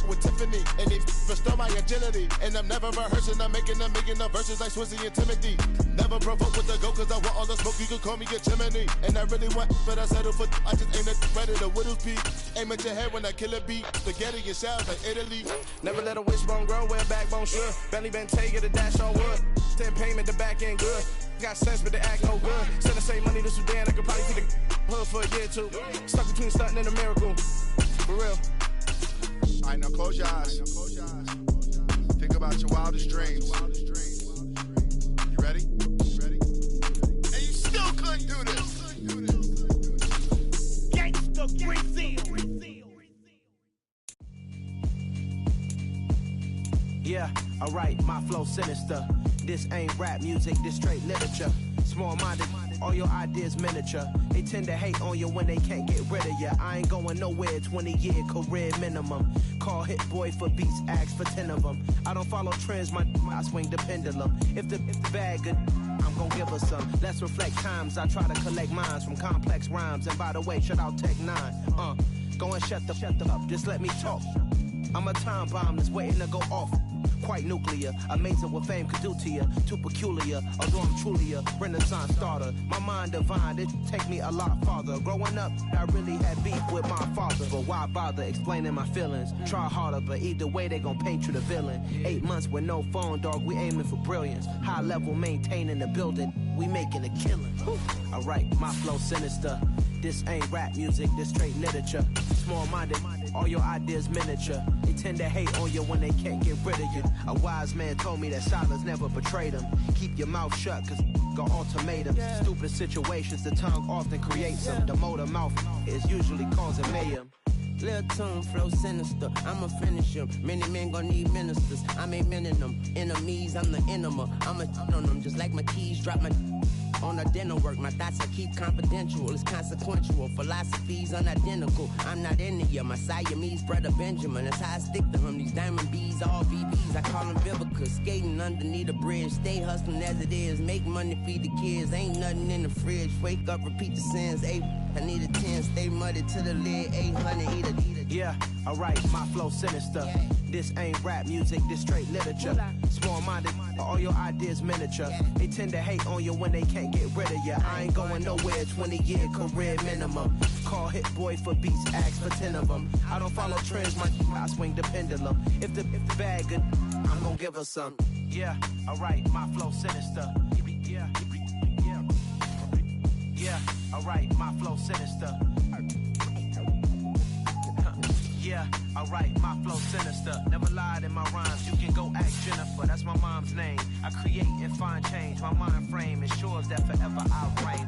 With Tiffany, and they restore my agility. And I'm never rehearsing, I'm making them verses like Swizzy and Timothy. Never provoke with the go, cause I want all the smoke, you can call me a chimney. And I really want, but I settle for, I just aim at ready to Whittles Peak. Aim at your head when I kill a beat. Spaghetti and shells like Italy. Never let a wishbone grow where a backbone should. Belly been take it, a dash on wood. Then payment, the back end good. Got sense, but they act no good. Send the same money to Sudan, I could probably take the hood for a year or two. Stuck between stunting and a miracle. For real. Alright, now close your eyes. Think about your wildest dreams. You ready? And you still couldn't do this. Gangsta Brazil. Yeah, alright, my flow sinister. This ain't rap music, this straight literature. Small-minded all your ideas miniature. They tend to hate on you when they can't get rid of you. I ain't going nowhere, 20-year career minimum. Call Hit Boy for beats, ask for 10 of them. I don't follow trends, I swing the pendulum. If the bag good, I'm gon' give her some. Let's reflect times, I try to collect minds from complex rhymes. And by the way, shout out Tech 9. Go and shut the up, just let me talk. I'm a time bomb that's waiting to go off. Quite nuclear, amazing what fame could do to you. Too peculiar, although I'm truly a renaissance starter. My mind divine, it take me a lot farther. Growing up, I really had beef with my father. But why bother explaining my feelings? Try harder, but either way they gon' paint you the villain. 8 months with no phone, dog, we aiming for brilliance. High level, maintaining the building, we making a killing. Alright, my flow sinister. This ain't rap music, this straight literature. Small-minded, all your ideas miniature. They tend to hate on you when they can't get rid of you. A wise man told me that silence never betrayed him. Keep your mouth shut, cause got ultimatums. Stupid situations, the tongue often creates them. The motor mouth is usually causing mayhem. Lil' tune, flow sinister, I'ma finish him. Many men gon' need ministers, I'm aiming them. Enemies, I'm the enema. I'ma on them, just like my keys, drop my on a dental work. My thoughts I keep confidential, it's consequential. Philosophies unidentical, I'm not into you. My Siamese brother Benjamin, that's how I stick to him. These diamond bees, all VBs, I call them Vivica. Skating underneath a bridge, stay hustling as it is. Make money, feed the kids, ain't nothing in the fridge. Wake up, repeat the sins, I need a 10, stay muddy to the lid, 800, eat a. Yeah, alright, my flow sinister. This ain't rap music, this straight literature. Small-minded, all your ideas miniature. They tend to hate on you when they can't get rid of you. I ain't going nowhere, 20-year career minimum. Call Hit Boy for beats, ask for 10 of them. I don't follow trends, I swing the pendulum. If the bag good, I'm gon' give her some. Yeah, alright, my flow sinister. Yeah, alright, my flow sinister. Yeah, alright, my flow sinister. Never lied in my rhymes, you can go ask Jennifer, that's my mom's name. I create and find change, my mind frame ensures that forever I'll reign.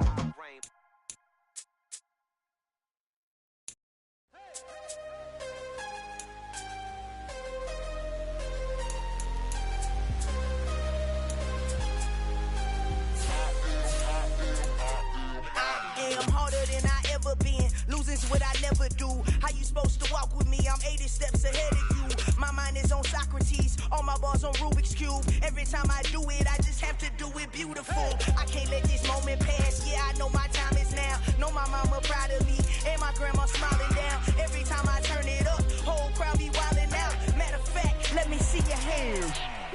Losing's what I never do. How you supposed to walk with me? I'm 80 steps ahead of you. My mind is on Socrates, all my bars on Rubik's Cube. Every time I do it, I just have to do it beautiful. I can't let this moment pass. Yeah, I know my time is now. Know my mama proud of me, and my grandma smiling down. Every time I turn it up, whole crowd be wildin' out. Matter of fact, let me see your hands.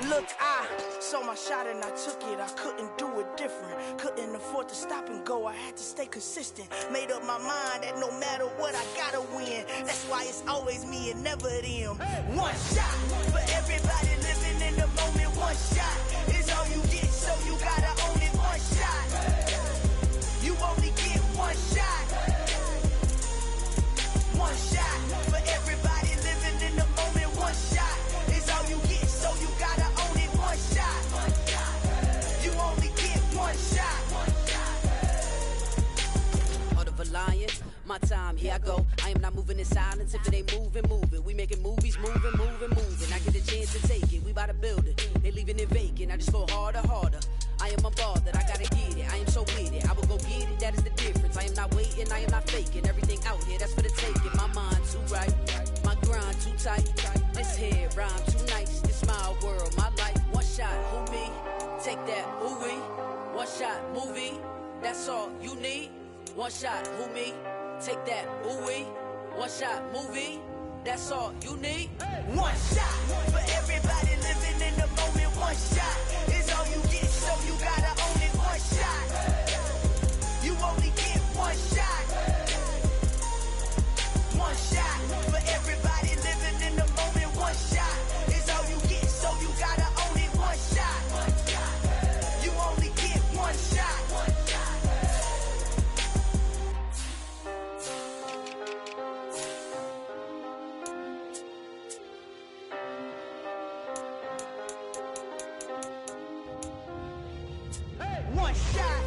Look, I saw my shot and I took it. I couldn't do it different. Couldn't afford to stop and go. I had to stay consistent. Made up my mind that no matter what, I gotta win. That's why it's always me and never them. One shot for everybody living in the moment. One shot is all you get, so you gotta own it. One shot. You only get one shot. One shot for everybody living in the moment. One shot is all you get, so you gotta own it. One shot. You only get one shot. Heart of a lion, my time, here I go. I am not moving in silence. If it ain't moving, moving. We making movies, moving. I get a chance to take it. We bout to build it. They leaving it vacant. I just go harder. I am a ball that I gotta get it. I am so with it. I will go get it. That is the difference. I am not waiting. I am not faking. Everything out here, that's for the taking. My mind too right. My grind too tight. This head rhyme too nice. This my world, my life. One shot, who me? Take that, who we? One shot, movie. That's all you need. One shot, who me? Take that, who we? One shot, movie. That's all you need. One shot for everybody living in the moment. One shot is all you get, so you gotta own it. One shot. You only get one shot. One shot for everybody living in the moment. One shot is all you get, so you gotta own it. One shot. You only get one shot. One shot.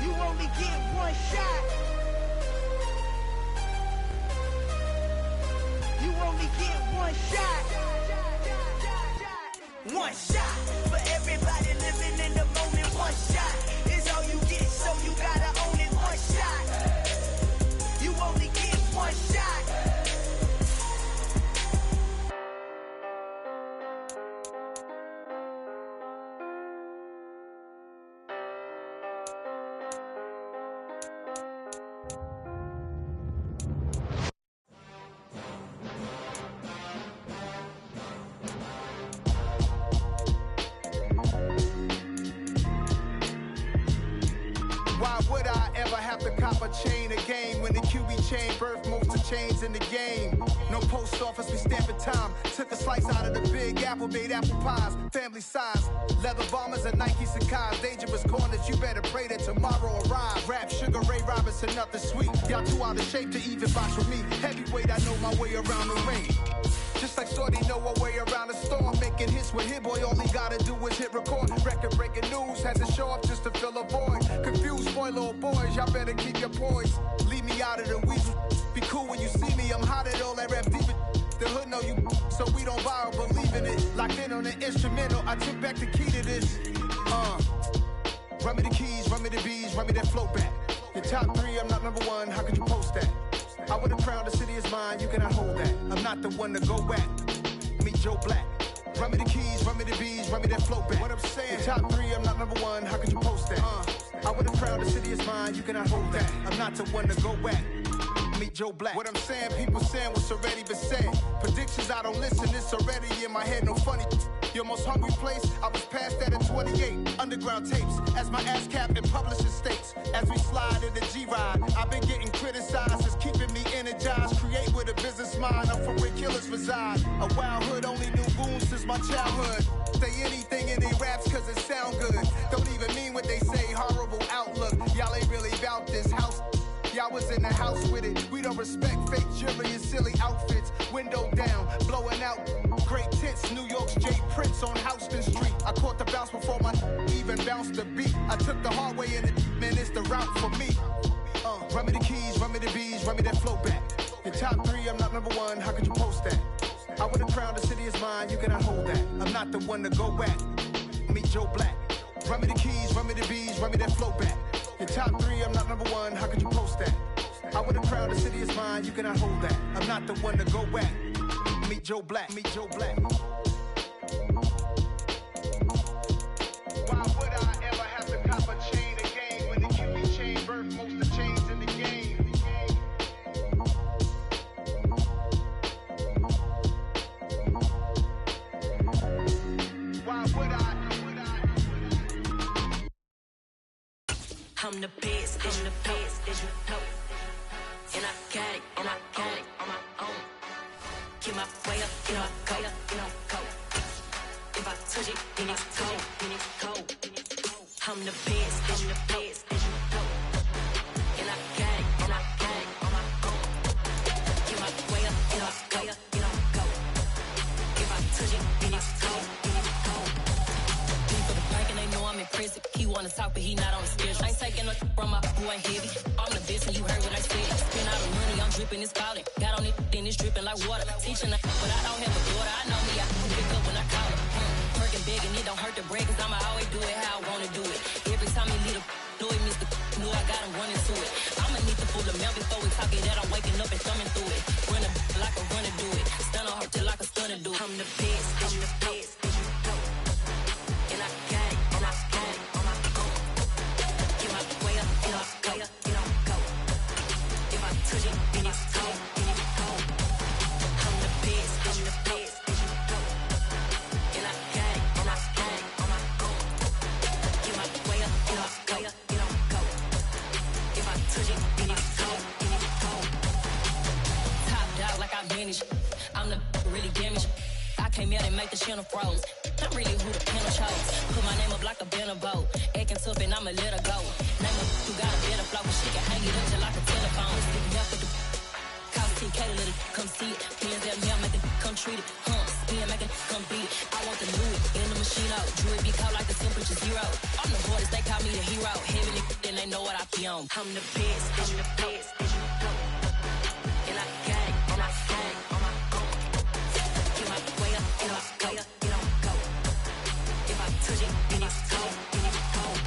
You only get one shot. You only get one shot. One shot for everybody living in the moment. One shot is all you get, copper chain a game. When the QB chain birth most of chains in the game. No post office, we stamping time. Took a slice out of the big apple, made apple pies. Family size, leather bombers and Nike Sacai's. Dangerous corners, you better pray that tomorrow arrive. Rap, Sugar Ray Robinson, nothing sweet. Y'all too out of shape to even box with me. Heavyweight, I know my way around the ring. Just like Shorty know her way around the storm. Making hits with Hit Boy, all he gotta do is hit record. Record breaking news, has to show up just to fill a void. Confused boy, little boys, y'all better keep your poise. Leave me out of the weasel. Be cool when you see me, I'm hot at all that rap deep. The hood know you, so we don't borrow, believe in it. Locked in on the instrumental, I took back the key to this. Run me the keys, run me the bees, run me that flow back. Your top 3, I'm not number 1, how could you post that? I would've crowned the city is mine, you cannot hold that. I'm not the one to go back. Meet Joe Black. Run me the keys, run me the bees, run me that flow back. What I'm saying, your top 3, I'm not number 1, how could you post that? I would've crowned the city is mine, you cannot hold that. I'm not the one to go back. Meet Joe Black. What I'm saying, people saying what's already been said. Predictions, I don't listen, it's already in my head, no funny. Your most hungry place, I was past that at 28. Underground tapes, as my ass cap in publishing states. As we slide in the G-Ride, I've been getting criticized, it's keeping me energized. Create with a business mind, I'm from where killers reside. A wild hood, only knew goons since my childhood. Say anything in their raps cause it sound good. Don't even mean what they say, horrible outlook. Y'all ain't really about this house. Y'all was in the house with it. We don't respect fake jewelry and silly outfits. Window down, blowing out great tits. New York's Jay Prince on Houston Street. I caught the bounce before my even bounced the beat. I took the hard way in it, man, it's the route for me. Run me the keys, run me the bees, run me that flow back. Your top 3, I'm not number 1, how could you post that? I would've crowned the city is mine, you cannot hold that. I'm not the one to go back. Meet Joe Black. Run me the keys, run me the bees, run me that flow back. Your top 3, I'm not number 1, how could you post that? I would've crowned the city is mine, you cannot hold that. I'm not the one to go back. Meet Joe Black, meet Joe Black. Why would I ever have to cop a chain again when the QB chain birth most of chains in the game? Why would I? I'm the best, I'm the best, did you know? And I got it, and I got it on my own. Get my way up, you know I go, you know I go. If I touch it, then it's cold, then it's cold. I'm the best, I'm the best, did you know? And I got it, and I got it on my own. Get my way up, you know I go, you know I go. If I touch it, then it's cold, then it's cold. People the bank and they know I'm in prison. He wanna talk, but he not on the schedule. Ain't taking a from my boy heavy. I'm the best and you heard what I said. Spend all the money, I'm dripping, it's falling. Got on it, then it's dripping like water. Teaching her, but I don't have a daughter. I know me, I can pick up when I call it. Working big and it don't hurt to break, cause I'ma always do it how I wanna do it. Every time he lead a know it, Mr. Know I got him running to it. I'ma need to pull the mail before we talk it that I'm waking up and thumbing through it. Run a like a runner do it. Stun on her till like a stunner do it. I'm the best, I'm the best, did you know? And I got it, and I got it on my own. Get my way up, you know I go, you know I go. If I touch it, then it's cold, then it's cold. I'm the best, I'm the best, did you know? And I got it, and I got it on my own. Get my way up, you know I go, you know I go. If I touch it, then it's cold, then it's cold. Top dog like I manage. I'm the really damaged. I came out and make the channel froze. I'm really who the panel chose. Put my name up like a banner boat. Acting tough and I'ma let her go. Name her who got a better flow, but she can hang it up just like a telephone. Call TK to let it come see it. Hands at me, I make it come treat it. Spin, make it come beat it. I want the new in the machine out. Jewelry be caught like the temperature 0. I'm the hardest, they call me the hero. Heaven it, then they know what I be on. I'm the best, I'm the best, did you know? And I got it, and I got it on my own. Get my way up, you know I go, you know I go. If I touch it, then it's cold, then it's cold.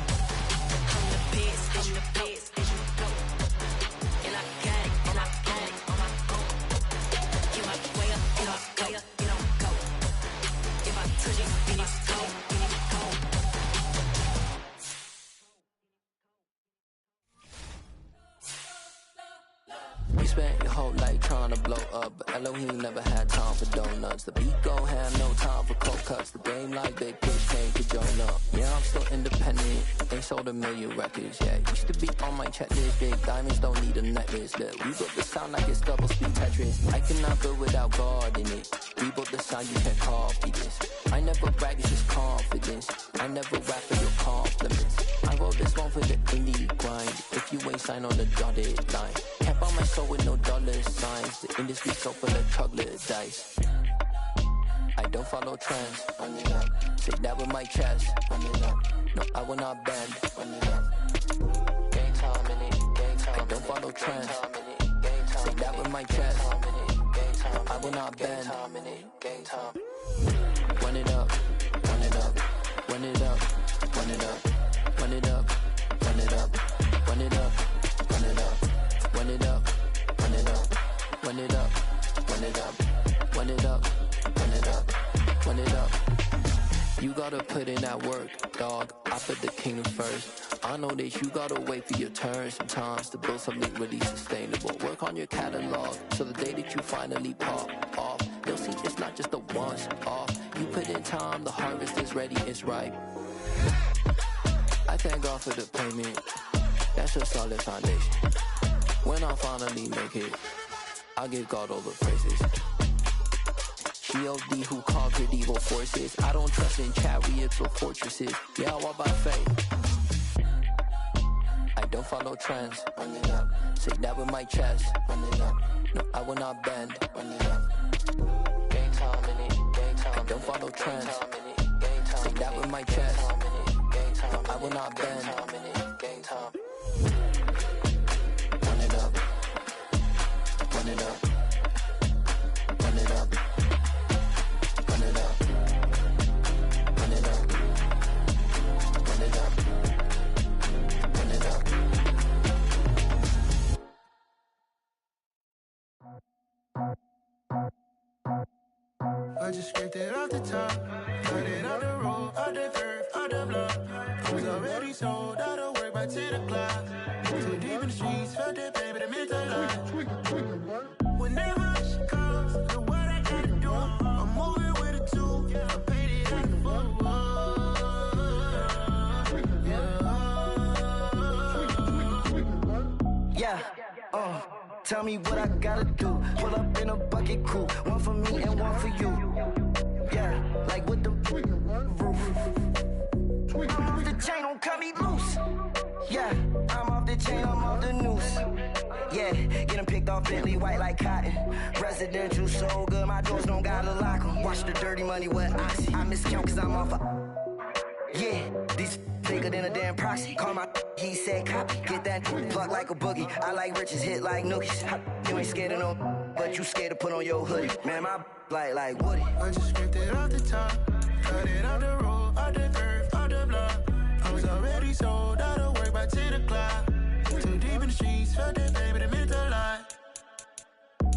I'm the best, I'm the best, did you know? And I got it, and I got it on my own. Get my way up, you know I go, you know I go. If I touch it, then it's cold, then it's cold. You spent your whole life trying to blow up, but Elohim never had time for donuts. The beat gon' have no time for cold cuts. The game like big bitch came to join up. Yeah, I'm still independent. Ain't sold a million records yet. Used to be on my checklist. Big diamonds don't need a necklace. Look, we built the sound like it's double speed Tetris. I cannot build without God in it. We built the sound, you can't copy this. I never brag, it's just confidence. I never rap for your compliments. I wrote this one for the indie grind. If you ain't signed on the dotted line, can't buy my soul with no dollar signs. The industry so full of troglodytes. I don't follow trends. Say that with my chest. No, I will not bend. Gang time in it. I don't follow trends. Say that with my chest. I will not bend. Gang time. Run it up. Run it up. Run it up. Run it up. Run it up. Run it up. Run it up. Run it up. Run it up. Run it up. Run it up. Run it up. Run it up. Run it up. Run it up. You gotta put in that work, dog. I put the kingdom first. I know that you gotta wait for your turn sometimes to build something really sustainable. Work on your catalog, so the day that you finally pop off, you'll see it's not just a once off. You put in time, the harvest is ready, it's ripe. I thank God for the payment. That's a solid foundation. When I finally make it, I'll give God all the praises. G.O.D. who conquered evil forces. I don't trust in chariots or fortresses. Yeah, I walk by faith. I don't follow trends. Run it up. Say that with my chest. Run it up. No, I will not bend. Run it up. Gang time in it. Gang time. I don't follow trends. Say that with my chest. No, I will not bend. Gang time. Run it up. Run it up. Run it up. Run it up. Run it up. Run it up. Run it up. I just scraped it off the top, got it on the road, on the curve, on the block. I was already sold out of work by 10 o'clock. Too deep in the streets, felt that pain, but it meant a lot. Whenever she calls, know what I gotta do. I'm moving with a two, I paid it out the full. Yeah, tell me what I gotta do. Pull up in a bucket crew, one for me and one for you. Yeah, like with the roof. I'm off the chain, don't cut me loose. Yeah, I'm off the chain, I'm off the noose. Yeah, getting picked off Bentley white like cotton. Residential so good, my doors don't gotta lock 'em. Watch the dirty money with oxy. I miscount cause I'm off yeah, these bigger than a damn proxy. Call my he said copy. Get that plug like a boogie. I like riches, hit like nookies. You ain't scared of no, but you scared to put on your hoodie. Man, my like Woody. I just scraped it off the top, cut it on the road, on the curve, on the block. I was already sold out of work by 10 o'clock. Too deep in the streets, felt that pain, but it meant a lot.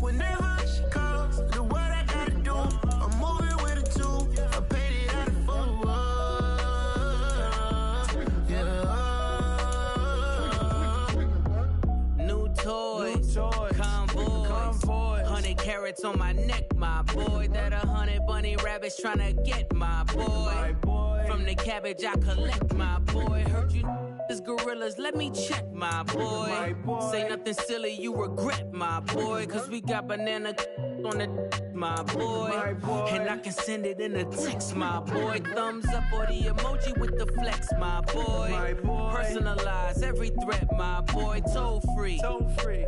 Whenever she calls, know what I gotta do. I'm moving with a two, I paid it out of full. Toys, convoy, 100 carats on my neck, my boy. That 100 bunny rabbits tryna get my boy. From the cabbage I collect, my boy. Heard you is gorillas, let me check, my boy. Say nothing silly, you regret, my boy. Cause we got banana on the my boy. And I can send it in a text, my boy. Thumbs up or the emoji with the flex, my boy. Personalize every threat, my boy. Toll free.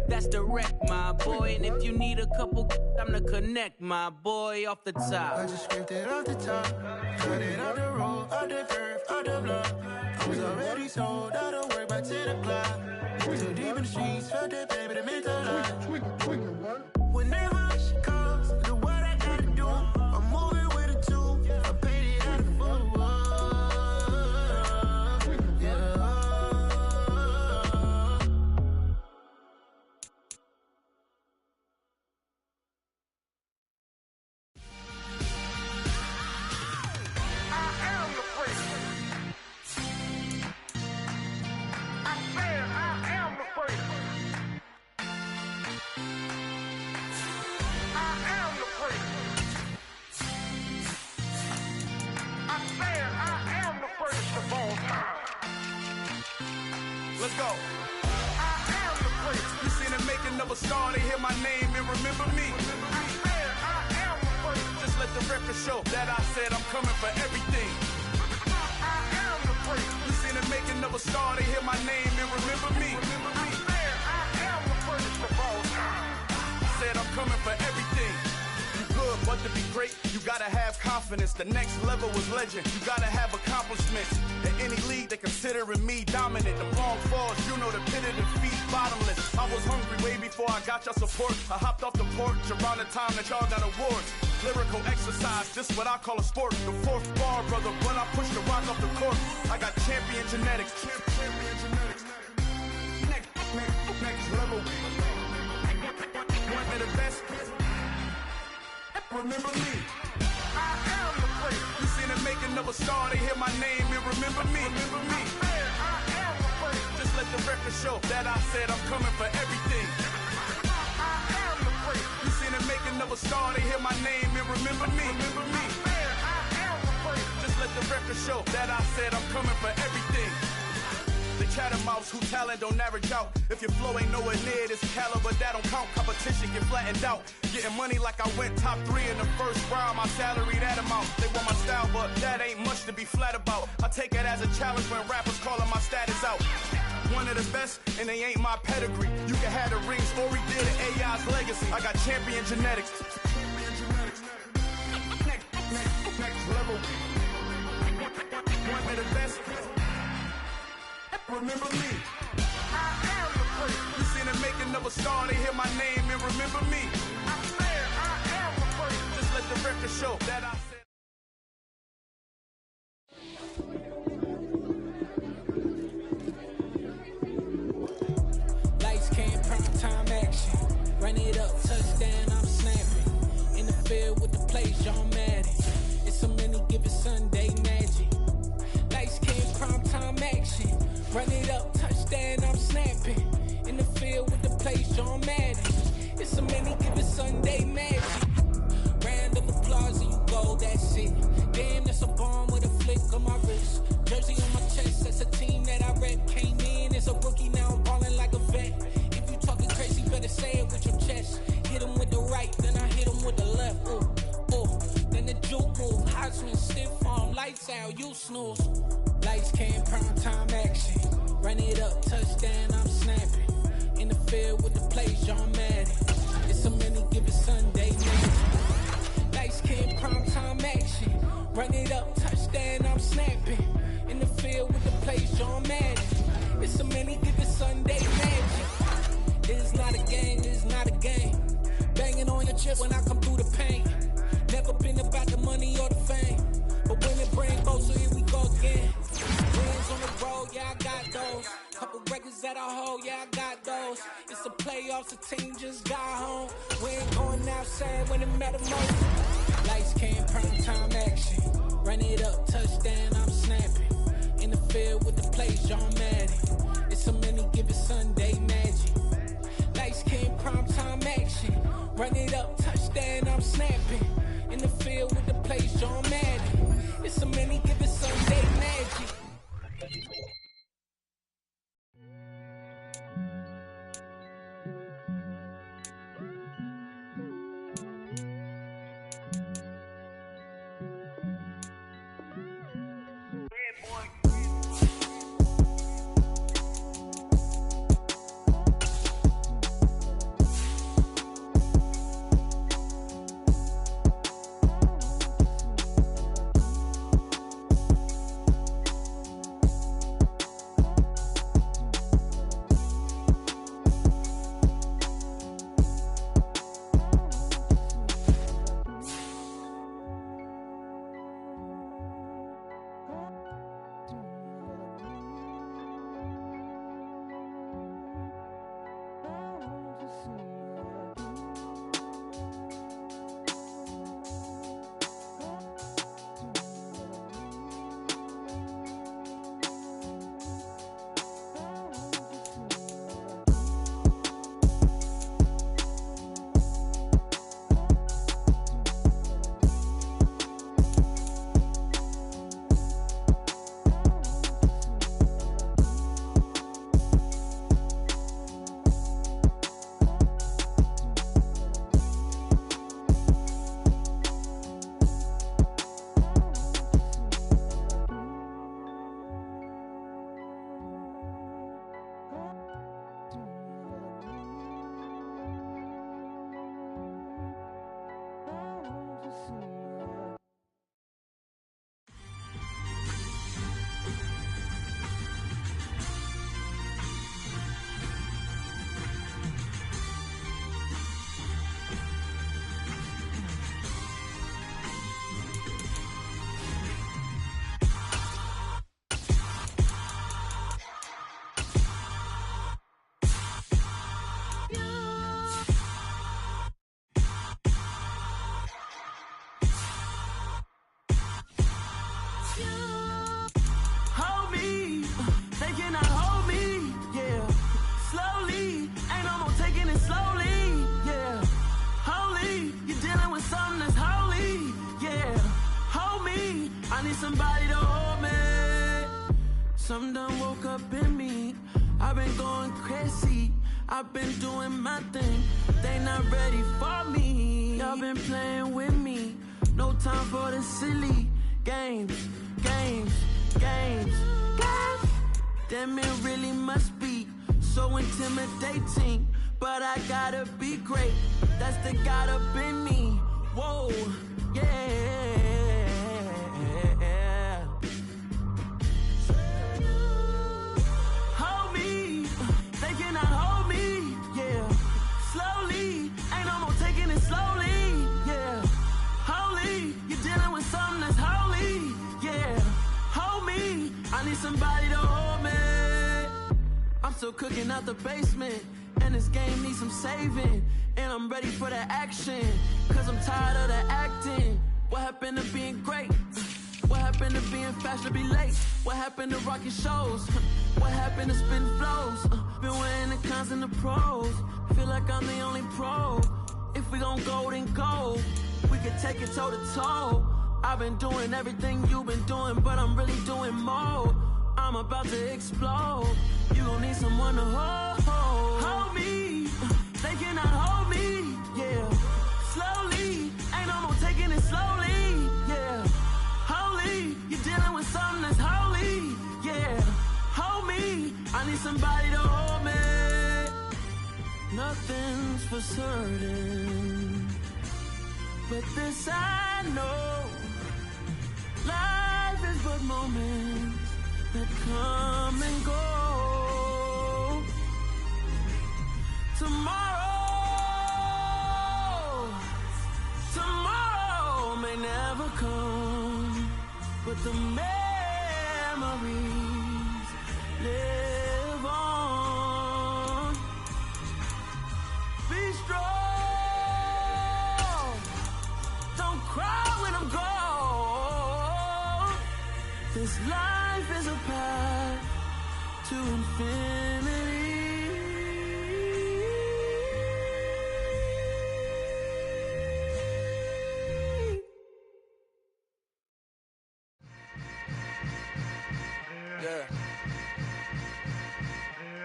That's direct, my boy. And if you need a couple, I'm the connect, my boy. Off the top. I just scraped it off the top, cut it on the road, on the curve, on the block. I was already sold out of work by 10 o'clock. Too deep in the streets, felt that pain, but it meant a lot. Whenever she calls, know what I gotta do. I'm moving with a two, I paid it out of full. that I said I'm coming for everything. I am the place. You seen the making of a star, they hear my name and remember me. I am the first of all time. Said I'm coming for everything. You good, but to be great, you gotta have confidence. The next level was legend. You gotta have accomplishments. In any league, they considering me dominant. The long falls, you know the pit of defeat, bottomless. I was hungry way before I got your support. I hopped off the porch around the time that y'all got awards. Lyrical exercise, this what I call a sport. The fourth bar, brother, when I push the rock off the court. I got champion genetics. Champion genetics. Next level. One of the best. Remember me. I am the place. You seen the making of a star, they hear my name and remember me. I am the place. Just let the record show that I said I'm coming for everything. I am the place. You seen the making of a star, they hear my name and remember me. I am the place. Just let the record show that I said I'm coming for everything. The chattermouths who talent don't average out. If your flow ain't nowhere near this caliber, that don't count. Competition get flattened out. Getting money like I went top 3 in the first round. My salary that amount. They want my style, but that ain't much to be flat about. I take it as a challenge when rappers calling my status out. One of the best, and they ain't my pedigree. You can have the rings, Ori did it, AI's legacy. I got champion genetics. Next level. One of the best. Remember me. I am the place. You seen the making of a star, they hear my name and remember me. I am the place. Just let the record show that I said. Lights came, prime time action. Run it up, touchdown, I'm snapping. In the field with the plays, John Madden. It's a many given Sunday magic. Lights came, prime time action. Run it up, touchdown, I'm snapping. In the field with the plays, John Madden. It's a many given Sunday magic. Round of applause and you go, that's it. Damn, that's a bomb with a flick on my wrist. Jersey on my chest, that's a team that I rep. Came in as a rookie, now I'm balling like a vet. If you talking crazy, better say it with your chest. Hit him with the right, then I hit him with the left. Ooh, ooh. Then the juke move, Heisman stiff arm, lights out, you snooze. Lights came, prime time action. Run it up, touchdown, I'm snapping. In the field with the plays, John Madden. It's a many given Sunday magic. Lights came, prime time action. Run it up, touchdown, I'm snapping. In the field with the plays, John Madden. It's a many given Sunday magic. It is not a game, it is not a game. Banging on your chest when I come through the pain. Never been about the money or the fame. But when the brain goes, so here we go again. Wins on the road, yeah, I got those. Couple records that I hold, yeah, I got those. It's the playoffs, the team just got home. We ain't going outside when it matter most. Lights came, prime time action. Run it up, touchdown, I'm snapping. In the field with the plays, John Madden. It's a many given Sunday magic. Lights came, prime time action. Run it up, touchdown, I'm snapping. In the field with the plays, John Madden. It's a many given Sunday magic. been going crazy. I've been doing my thing. They not ready for me. Y'all been playing with me. No time for the silly games. Damn, it really must be so intimidating. But I gotta be great. That's the God up in me. Whoa, yeah. Hold me, they cannot hold me, yeah. Slowly, ain't no more taking it slowly, yeah. Holy, you're dealing with something that's holy, yeah. Hold me, I need somebody to hold me. I'm still cooking out the basement, and this game needs some saving. And I'm ready for the action, cause I'm tired of the acting. What happened to being great? What happened to being fashionably late? What happened to rocking shows? What happened to spitting flows? Been wearing the cons and the pros. Feel like I'm the only pro. If we gon' go, then go. We could take it toe to toe. I've been doing everything you've been doing, but I'm really doing more. I'm about to explode. You gon' need someone to hold me. They cannot hold me, yeah. Slowly, ain't no more taking it slowly, yeah. Holy, you're dealing with something that's holy, yeah. Hold me, I need somebody to hold me. Nothing's for certain, but this I know. Life is but moments that come and go. Tomorrow may never come, but the memories live on. Be strong, don't cry when I'm gone. This life is a path to infinity.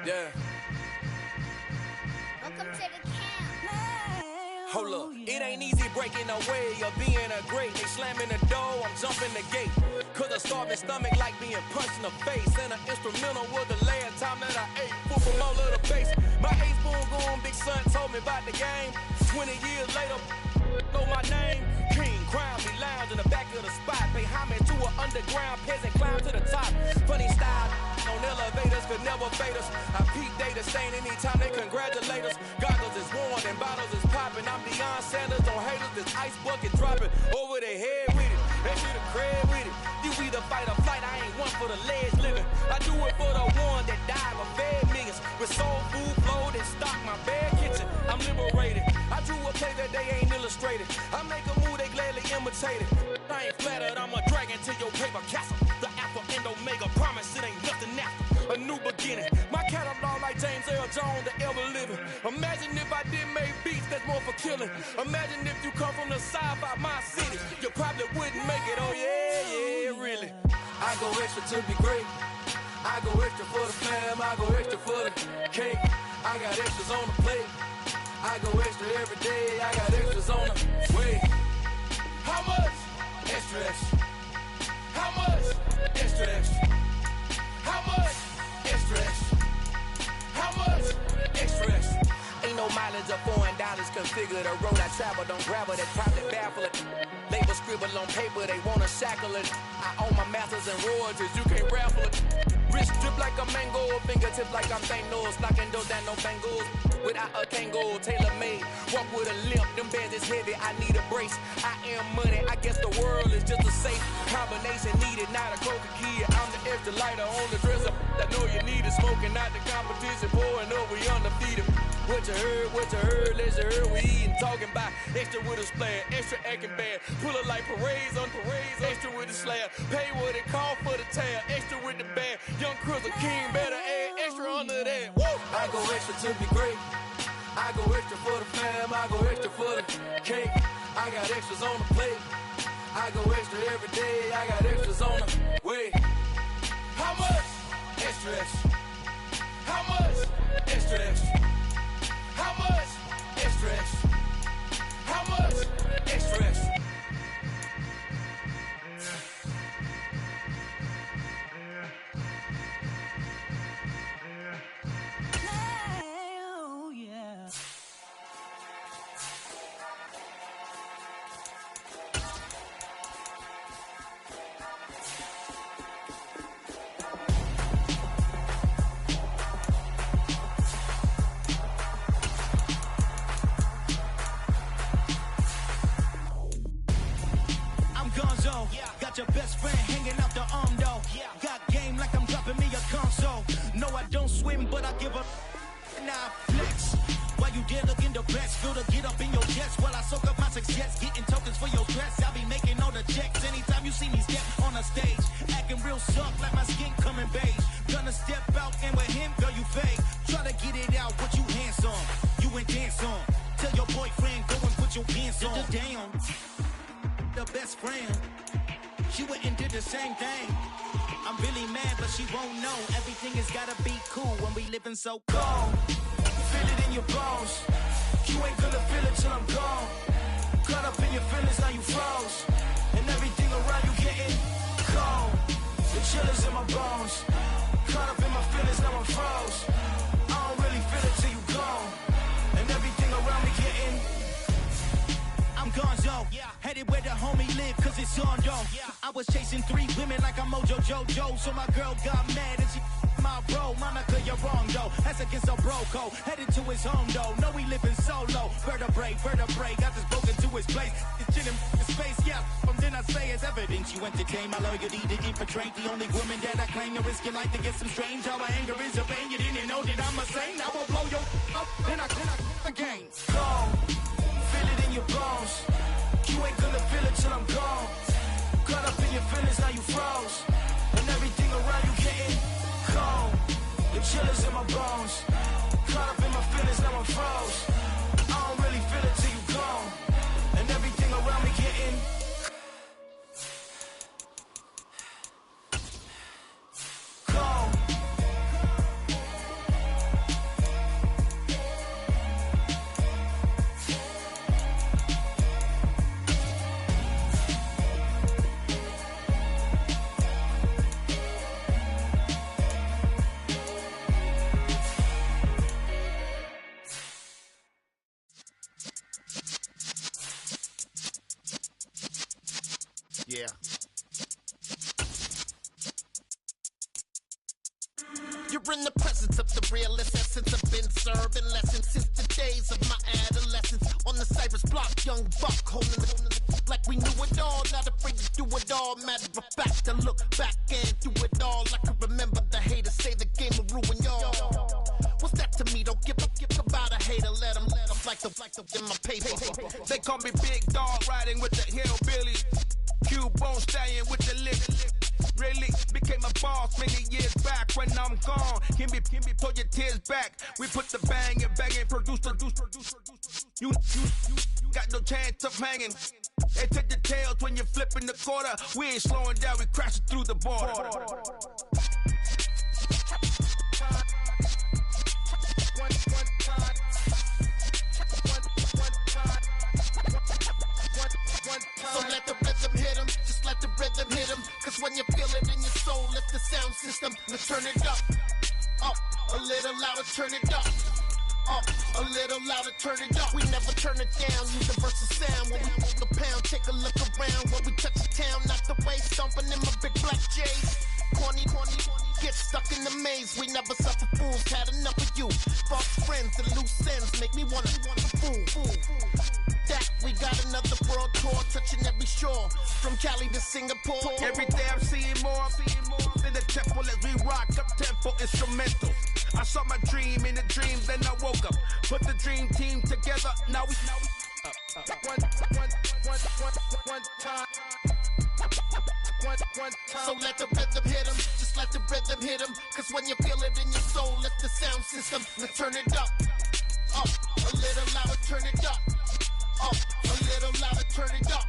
Yeah. Welcome to the camp. Hold up, it ain't easy breaking away or being a great. They slamming the door, I'm jumping the gate. Cause a starving stomach like being punched in the face. And an instrumental was the last time that I ate. Food from all of the base. My ace spoon going, big son told me about the game. 20 years later, know my name. King, crown me, lounge in the back of the spot. Pay homage to an underground peasant, climb to the top. Funny style on elevators could never fade us. I peep data stain anytime they congratulate us. Goggles is worn and bottles is popping. I'm Deion Sanders on haters, this ice bucket dropping over their head with it. They should have cred with it. You either fight or flight, I ain't one for the legs living. I do it for the one that died or fed millions. With soul food flow that stock my bad kitchen. I'm liberated. I drew a play that they ain't illustrated. I make a move they gladly imitate it. I ain't flattered, I'm a dragon to your paper castle. The Alpha and Omega, promise it ain't nothing after. A new beginning. My catalog like James Earl Jones, the ever living. Imagine if I did make beats that's more for killing. Imagine if you come from the side by my city. You probably wouldn't make it, oh yeah, really. I go extra to be great. I go extra for the fam, I go extra for the cake. I got extras on the plate. I go extra every day, I got extras on the way. How much? Extra, extra. How much? Extra, extra. How much? Extra, extra. How much? Extra, extra. Ain't no mileage of $4 configure the road I travel. Don't grab it, that's probably baffle it. Label scribble on paper, they wanna shackle it. I own my masters and royalties, you can't raffle it. Wrist drip like a mango, fingertips like I'm Thanos. Knocking those down, no bangles. Without a Kango, tailor made. Walk with a limp, them bands is heavy, I need a brace. I am money, I guess the world is just a safe combination needed, not a coca kid. I'm the extra lighter on the dresser. I know you need it, smoking out the competition, pouring up, we undefeated. What you heard, let you heard, we eating, talking about extra with a splash, extra acting bad. Pull it like parades on parades, extra with the slab. Pay what it cost for the tab, extra with the bag. Young Cruiser King, better add extra under that. Woo! I go extra to be great. I go extra for the fam, I go extra for the cake. I got extras on the plate. I go extra every day, I got extras on the way. How much? Extra, extra. How much? got your best friend hanging out the arm though. Got game like I'm dropping me a console. No, I don't swim, but I give a nah flex. While you there looking the best, feel to get up in your chest while I soak up my success, getting tokens for your stress. I be making all the checks anytime you see me step on a stage, acting real soft like my skin coming beige. Gonna step out and with him, girl, you fake. Try to get it out, what you handsome, you ain't dance on. Tell your boyfriend go and put your pants on. Down, the best friend, she went and did the same thing. I'm really mad, but she won't know. Everything has gotta be cool when we living so cold. Feel it in your bones. You ain't gonna feel it till I'm gone. Caught up in your feelings, now you froze. And everything around you getting cold. The chill is in my bones. Caught up in my feelings, now I'm froze. I don't really feel it till you gone. And everything around me getting I'm gonzo, headed where the homie live, cause it's on though. I was chasing 3 women like I'm Mojo Jojo, so my girl got mad and she my bro. Monica, you're wrong though, that's against a bro code. Headed to his home though, know we living solo. Vertebrae, got this broken to his place. It's chillin' in space, from then I say it's evidence. You entertain my loyalty to infiltrate the only woman that I claim to risk your life to get some strange. How my anger is a pain, you didn't know that I'm a saint. I will blow your up, then I again. Go. Feel it in your bones. You ain't gonna feel it till I'm gone. Caught up in your feelings, now you froze. And everything around you getting cold. The chill is in my bones. Caught up in my feelings, now I'm froze. I don't really feel it till you gone. And everything around me getting cold. Yeah. You're in the presence of the realest essence. I've been serving lessons since the days of my adolescence. On the Cypress block, young buck holding the like we knew it all. Not afraid to do it all. Matter of fact, to look back and do it all. I can remember the haters say the game will ruin y'all. What's that to me? Don't give about a hater. Let them like the in my paper. They call me Big Dog, riding with the hillbillies. Cubone staying with the lick. Really became a boss many years back. When I'm gone, can me pull your tears back. We put the bang and produce. You got no chance of hanging. They take the tails when you're flipping the quarter. We ain't slowing down, we crashing through the border. So let the rhythm hit 'em, just let the rhythm hit 'em. Cause when you feel it in your soul, lift the sound system. Let's turn it up, a little louder, turn it up. A little louder, turn it up. We never turn it down, universal sound. When we move the pound, take a look around. When we touch the town, knock the way, stomping in my big black J's. Corny, get stuck in the maze. We never suffer fools, had enough of you. False friends and loose ends make me wanna fool. That we got another world tour, touching every shore, from Cali to Singapore. Every day I'm seeing more in the temple as we rock up tempo instrumentals. I saw my dream in the dream, then I woke up. Put the dream team together, now we one time. So let the rhythm hit 'em, just let the rhythm hit 'em. Cause when you feel it in your soul, lift the sound system. Let's turn it up, a little louder, turn it up. A little louder, turn it up.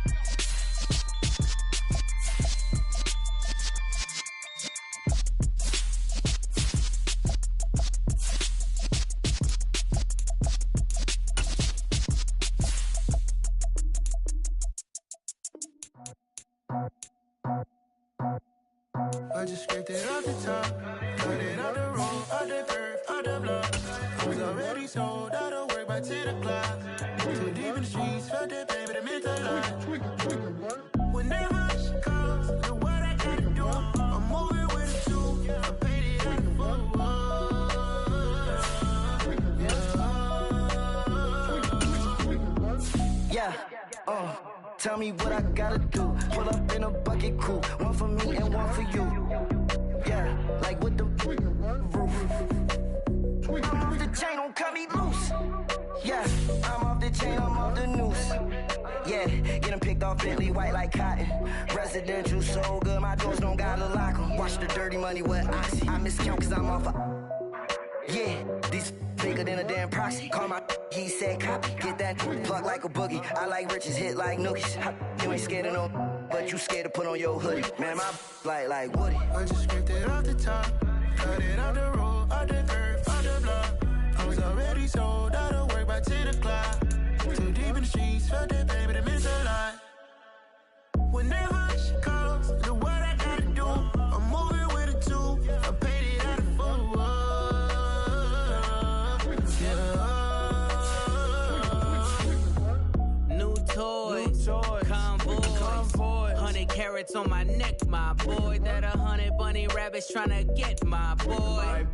I just scraped it off the top, cut it out the road, out the curve, out the block. I was already sold, out of work by 10 o'clock. Too deep in the streets, felt that baby, that meant a lot. Whenever she calls, do what I gotta do. I'm moving with a two, I paid it out the book. Yeah, Tell me what I gotta do. Pull up in a bucket crew. One for me and one for you. Yeah, like with the roof. I'm off the chain, don't cut me loose. Yeah, I'm off the chain, I'm off the noose. Yeah, getting picked off Bentley white like cotton. Residential so good, my doors don't gotta lock 'em. Watch the dirty money with oxy. I miscount cause I'm off yeah, these bigger than a damn proxy. Call my he said copy. Get that plug like a boogie. I like riches, hit like nookies. You ain't scared of no, but you scared to put on your hoodie. Man, my like Woody. I just scraped it off the top. Cut it out the road, out the curve, out the block. I was already sold out of work by 10 o'clock. Too deep in the streets, felt that baby, that means a lot. Whenever she calls, the what I gotta do, I'm moving with a two. I paid it out of full. New toys, convoy, 100 carats on my neck, my boy. That 100 bunny rabbits tryna get my boy.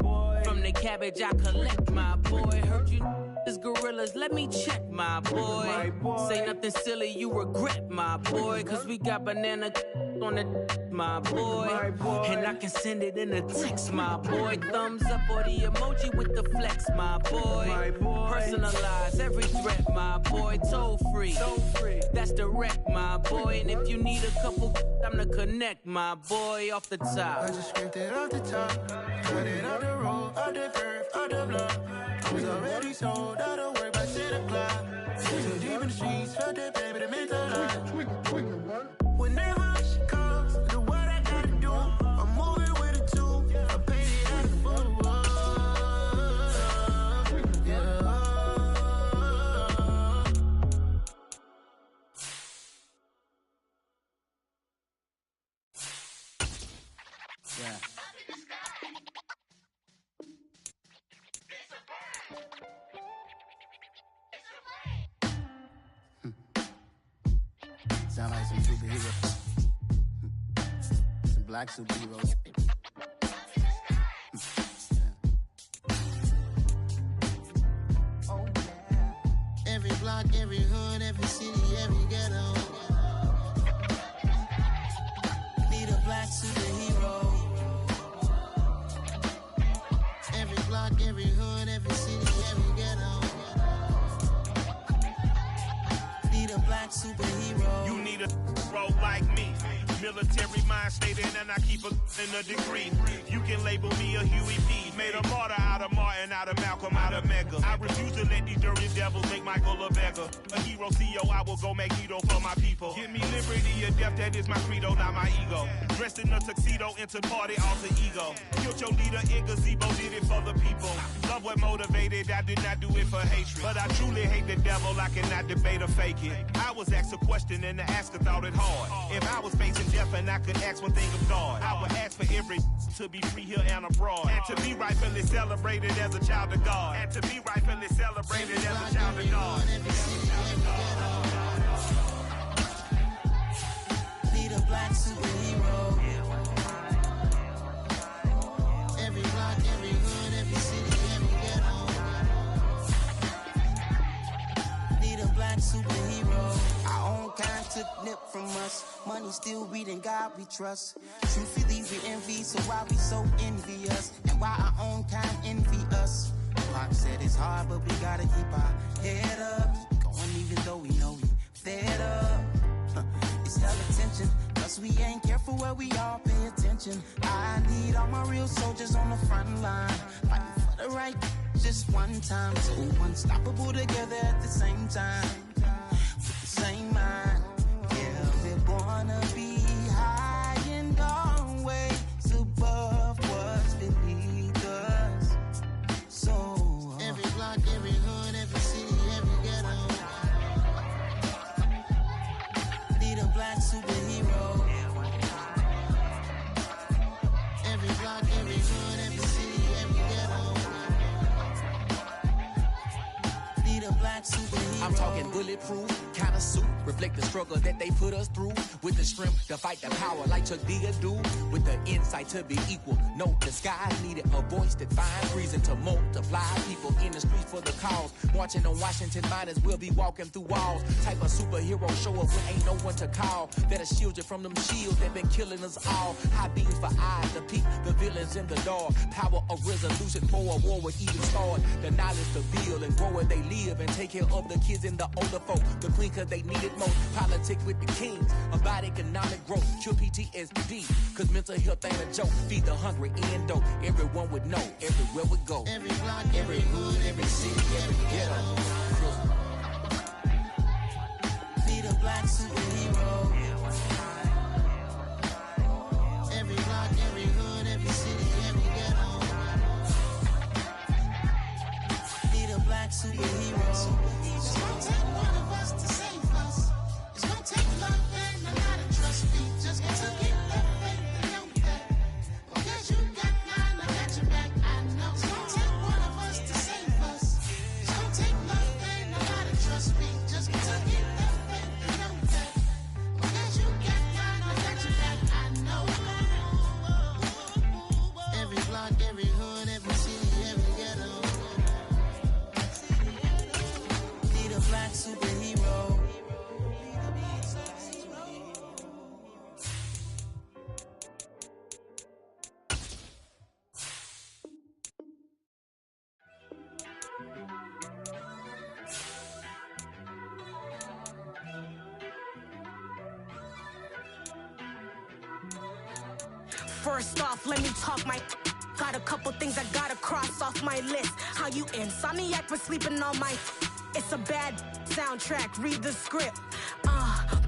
From the cabbage I collect, my boy. Heard you is gorillas, let me check, my boy. Say nothing silly, you regret, my boy. Cause we got banana on the my boy. And I can send it in a text, my boy. Thumbs up or the emoji with the flex, my boy. Personalize every threat, my boy. Toll free, that's direct, my boy. And if you need a couple, I'm to connect, my boy, off the top. I just scraped it off the top. Cut it out the road, out the curve, out the block. I was already sold out of work by 10 o'clock. Too deep in the streets, felt that baby, that meant a lot. Whenever she calls, the what I gotta do, I'm moving with a two. I paid it out of full. Yeah. Sound like some superheroes. Some black superheroes. Oh, yeah. Every block, every hood, every city, every ghetto. Need a black superhero. Every block, every hood, every city, every ghetto. Need a black superhero. You need a bro like me. Military mind stated, and I keep in a degree. You can label me a Huey P. Made a martyr out of Martin, out of Malcolm, out of Mega. I refuse to let these dirty devils make Michael a beggar. A hero CEO, I will go Magneto for my people. Give me liberty or death, that is my credo, not my ego. Dressed in a tuxedo, into party, alter ego. Killed your leader, in gazebo, did it for the people. Love what motivated, I did not do it for hatred. But I truly hate the devil, I cannot debate or fake it. I was asked a question and the asker thought it hard. If I was facing death and I could ask one thing of God, I would ask for every to be free here and abroad. And to be rightfully celebrated as a child of God. And to be rightfully celebrated as a child of God. Need a black superhero. Every block, every hood, every city, every ghetto. Need a black superhero. Our own kind took nip from us. Money still reading God we trust. Truthfully we envy, so why we so envious? And why our own kind envy us? Pac said it's hard, but we gotta keep our head up. Going even though we know we fed up. It's hell attention, cause we ain't careful where we all pay attention. I need all my real soldiers on the front line, fighting for the right just one time. So unstoppable together at the same time, with the same mind. Yeah, we're gonna be high and always above what's beneath us. So every block, every hood, every city, every ghetto. Need a black superhero. Every block, every hood, every city, every ghetto. Need a black superhero. I'm talking bulletproof, kind of suit reflect the struggle that they put us through. With the strength to fight the power like Chuck D do. With the insight to be equal. No disguise needed. A voice that finds reason to multiply. People in the streets for the cause. Marching on Washington, might as well be walking through walls. Type of superhero show up when ain't no one to call. That'll shield you from them shields that been killing us all. High beams for eyes to peek the villains in the dark. Power of resolution for a war would even start. The knowledge to build and grow where they live and take care of the kids and the older folk. The queen cause they need it most. Politics with the kings about economic growth. Cure PTSD cause mental health ain't a joke. Feed the hungry and dope. Everyone would know everywhere we go. Every block, every hood, every city, every ghetto. Be the black superhero. Every block, every hood, every city, every ghetto. Be the black superhero. It's gonna take one of us to save us. It's gonna take love and a lot of trust. We just got to get that faith and know that. Because you got mine, I got your back, I know. It's gonna take one of us to save us. It's gonna take love and a lot of trust. We just got to get that faith and know that. Because you got mine, I got your back, I know. Every block, every hood, every city, every ghetto. Be the black superhero. First off, let me talk my. Got a couple things I gotta cross off my list. How you insomniac for sleeping on my. It's a bad soundtrack, read the script.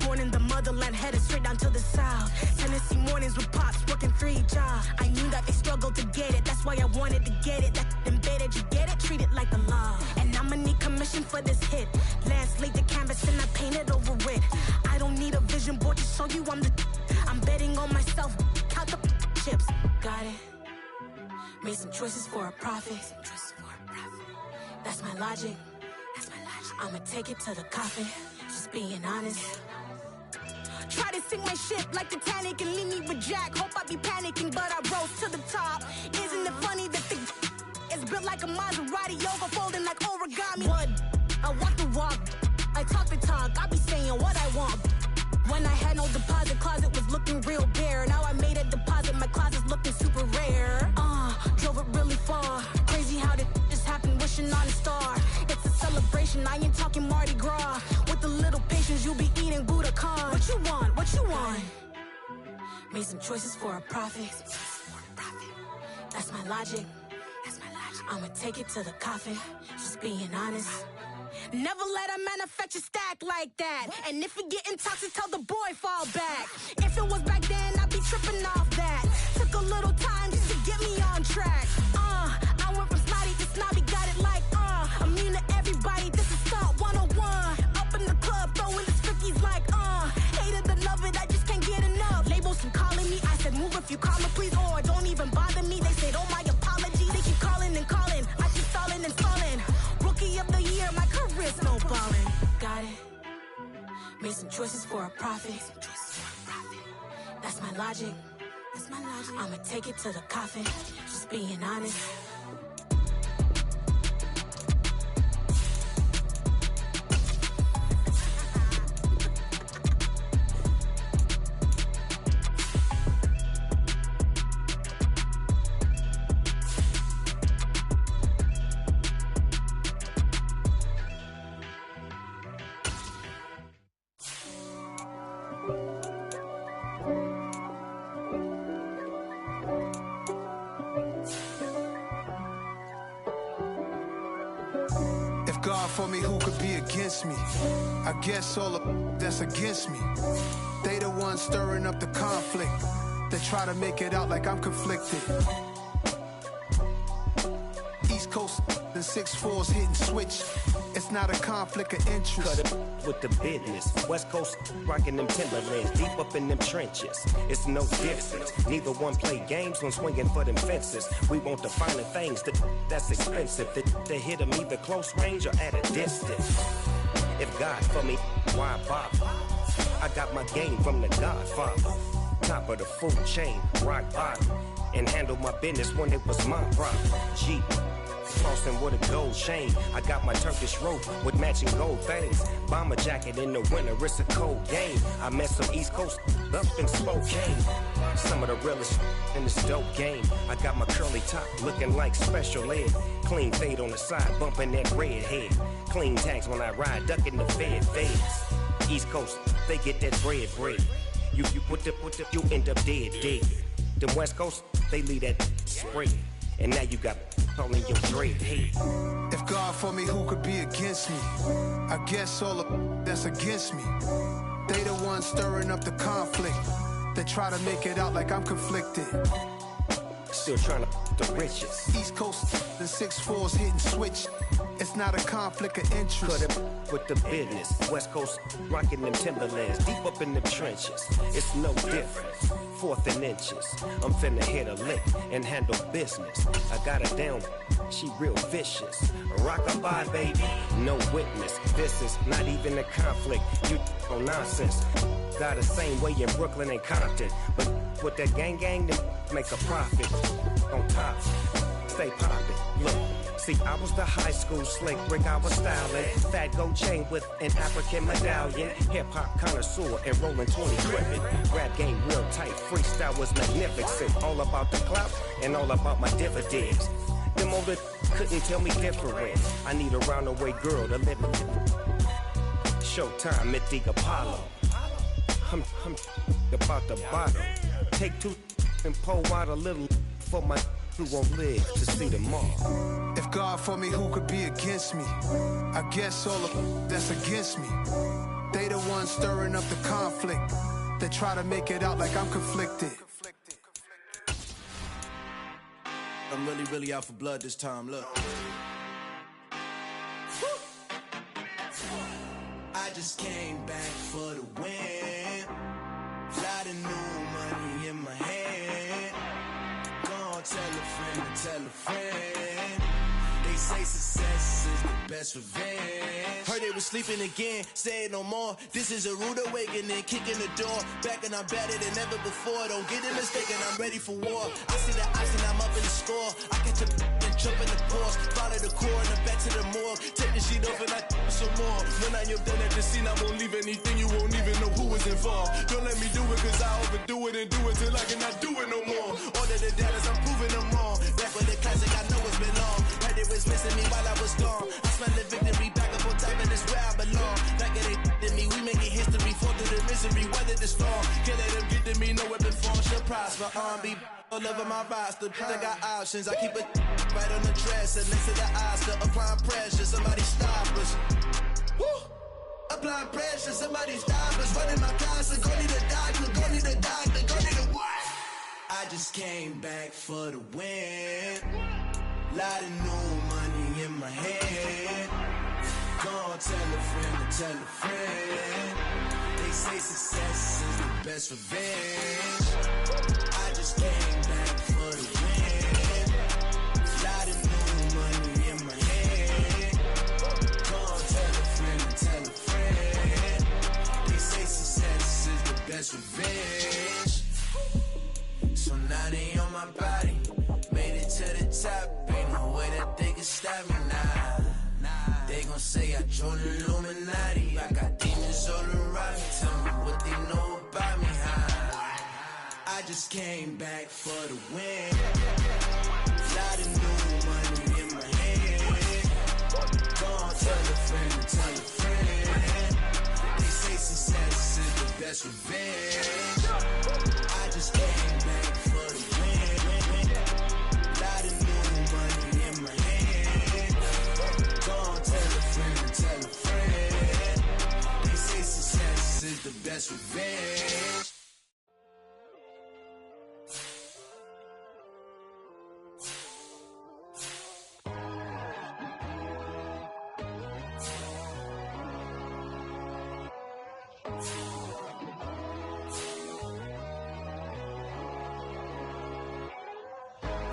Born in the motherland, headed straight down to the south. Tennessee mornings with pops, working 3 jobs. I knew that they struggled to get it, that's why I wanted to get it. That embedded, you get it, treat it like a law. And I'ma need commission for this hit. Lance laid the canvas and I painted over it. I don't need a vision board to show you I'm betting on myself, count the chips. Got it. Made some choices for a profit. That's my logic. I'ma take it to the coffin. Just being honest. Try to sink my ship like Titanic and leave me with Jack. Hope I be panicking, but I rose to the top. Isn't it funny that the is built like a Maserati, overfolding like origami? What? I walk the walk. I talk the talk. I be saying what I want. When I had no deposit, closet was looking real bare. Now I made a deposit, my closet's looking super rare. Drove it really far. Crazy how did just happen, wishing on a star. It's a celebration, I ain't talking Mardi Gras. With a little patience, you'll be eating Budokan. What you want? What you want? Made some choices for a profit. That's my logic. I'ma take it to the coffin. Just being honest. Never let a manufacture stack like that. And if it getting toxic, tell the boy fall back. If it was back then, I'd be tripping off that. Took a little time just to get me on track. I went from snotty to snobby, got it like immune to everybody, this is Stunt 101. Up in the club, throwing the strickies like hate it or love it, I just can't get enough. Labels keep calling me, I said move if you call me please, or don't even bother me. They said oh my apologies, they keep calling and calling. I keep stalling and stalling. Rookie of the year, my career snowballing. Got it. Made some choices for a profit. That's my logic. I'ma take it to the coffin. Just being honest. For me, who could be against me? I guess all of that's against me. They the ones stirring up the conflict. They try to make it out like I'm conflicted. East Coast and 6'4's hitting switch. It's not a conflict of interest. Cut it with the business. West Coast rocking them Timberlands, deep up in them trenches. It's no difference. Neither one play games when swinging for them fences. We want the finer things that's expensive. To hit them either close range or at a distance. If God for me, why bother? I got my game from the Godfather. Top of the food chain, rock bottom. And handle my business when it was my problem. Jeep, flossing with a gold chain. I got my Turkish rope with matching gold things. Bomber jacket in the winter, it's a cold game. I met some East Coast up in Spokane. Some of the realest in this dope game. I got my curly top looking like special ed. Clean fade on the side, bumping that red head. Clean tags when I ride, ducking the feds. East Coast, they get that bread. You you end up dead. Them West Coast, they leave that spray. And now you got all in your dread head. If God for me, who could be against me? I guess all of that's against me. They the ones stirring up the conflict. They try to make it out like I'm conflicted. Still trying to the riches. East Coast, the 6'4s hitting switch. It's not a conflict of interest. Cut it with the business. West Coast rocking them Timberlands. Deep up in the trenches. It's no difference. 4th and inches. I'm finna hit a lick and handle business. I got her down. She real vicious. Rock-a-bye, baby. No witness. This is not even a conflict. You no nonsense. Got the same way in Brooklyn and Compton. But with that gang, them make a profit. On top. Stay poppin'. Look. See, I was the high school slick brick, I was styling. Fat gold chain with an African medallion. Hip-hop connoisseur and rolling 20 gripping. Rap game real tight, freestyle was magnificent. All about the clout and all about my dividends. Them older couldn't tell me different. I need a roundaway girl to live in. Showtime at the Apollo. I'm about the bottom. Take 2 and pull out a little for my who won't live to see tomorrow. If God for me, who could be against me? I guess all of that's against me. They the ones stirring up the conflict. They try to make it out like I'm conflicted. I'm really out for blood this time, look. I just came back for the win. Lot of new money in my hand. Gonna tell a friend. They say success is the best revenge. Heard they was sleeping again, say it no more. This is a rude awakening, kicking the door. Back and I'm better than ever before. Don't get it mistaken, I'm ready for war. I see the ice and I'm up in the score. I catch a and jump in the course. Follow the core and the back to the morgue. Take the sheet off and I some more. When I am done at the scene, I won't leave anything. You won't even know who was involved. Don't let me do it cause I overdo it and do it till I cannot do it no more. Order the data, I'm proving them wrong. Back with the classic, I know it's been long. Heard it was missing me while I was gone. I smell the victory back up on top and it's where I belong. Like it ain't to me, we making history. Fall through the misery, weather the storm. Can't let them get to me, no weapon form should prosper. R&B all over my roster. I got options, I keep it right on the dresser. Next to the Oscar, applying pressure. Somebody stop us. Woo! Applying pressure, somebody stop us. Running my closet, go need a doctor, go need a doctor, go need a what? I just came back for the win. Lot of new money in my hand. Gonna tell a friend. They say success is the best revenge. I just came back for the win. Lot of new money in my hand. Gonna tell a friend. They say success is the best revenge. So now they on my body. Made it to the top. Ain't no way that they can stop me now. They gon' say I joined the Illuminati. I got demons all around me. Tell me what they know about me, huh? I just came back for the win. Lot of new money in my hand. Gonna tell a friend. They say success is the best revenge. I just came back for the win. Lot of new money in my hand. Gonna tell a friend. They say success is the best revenge.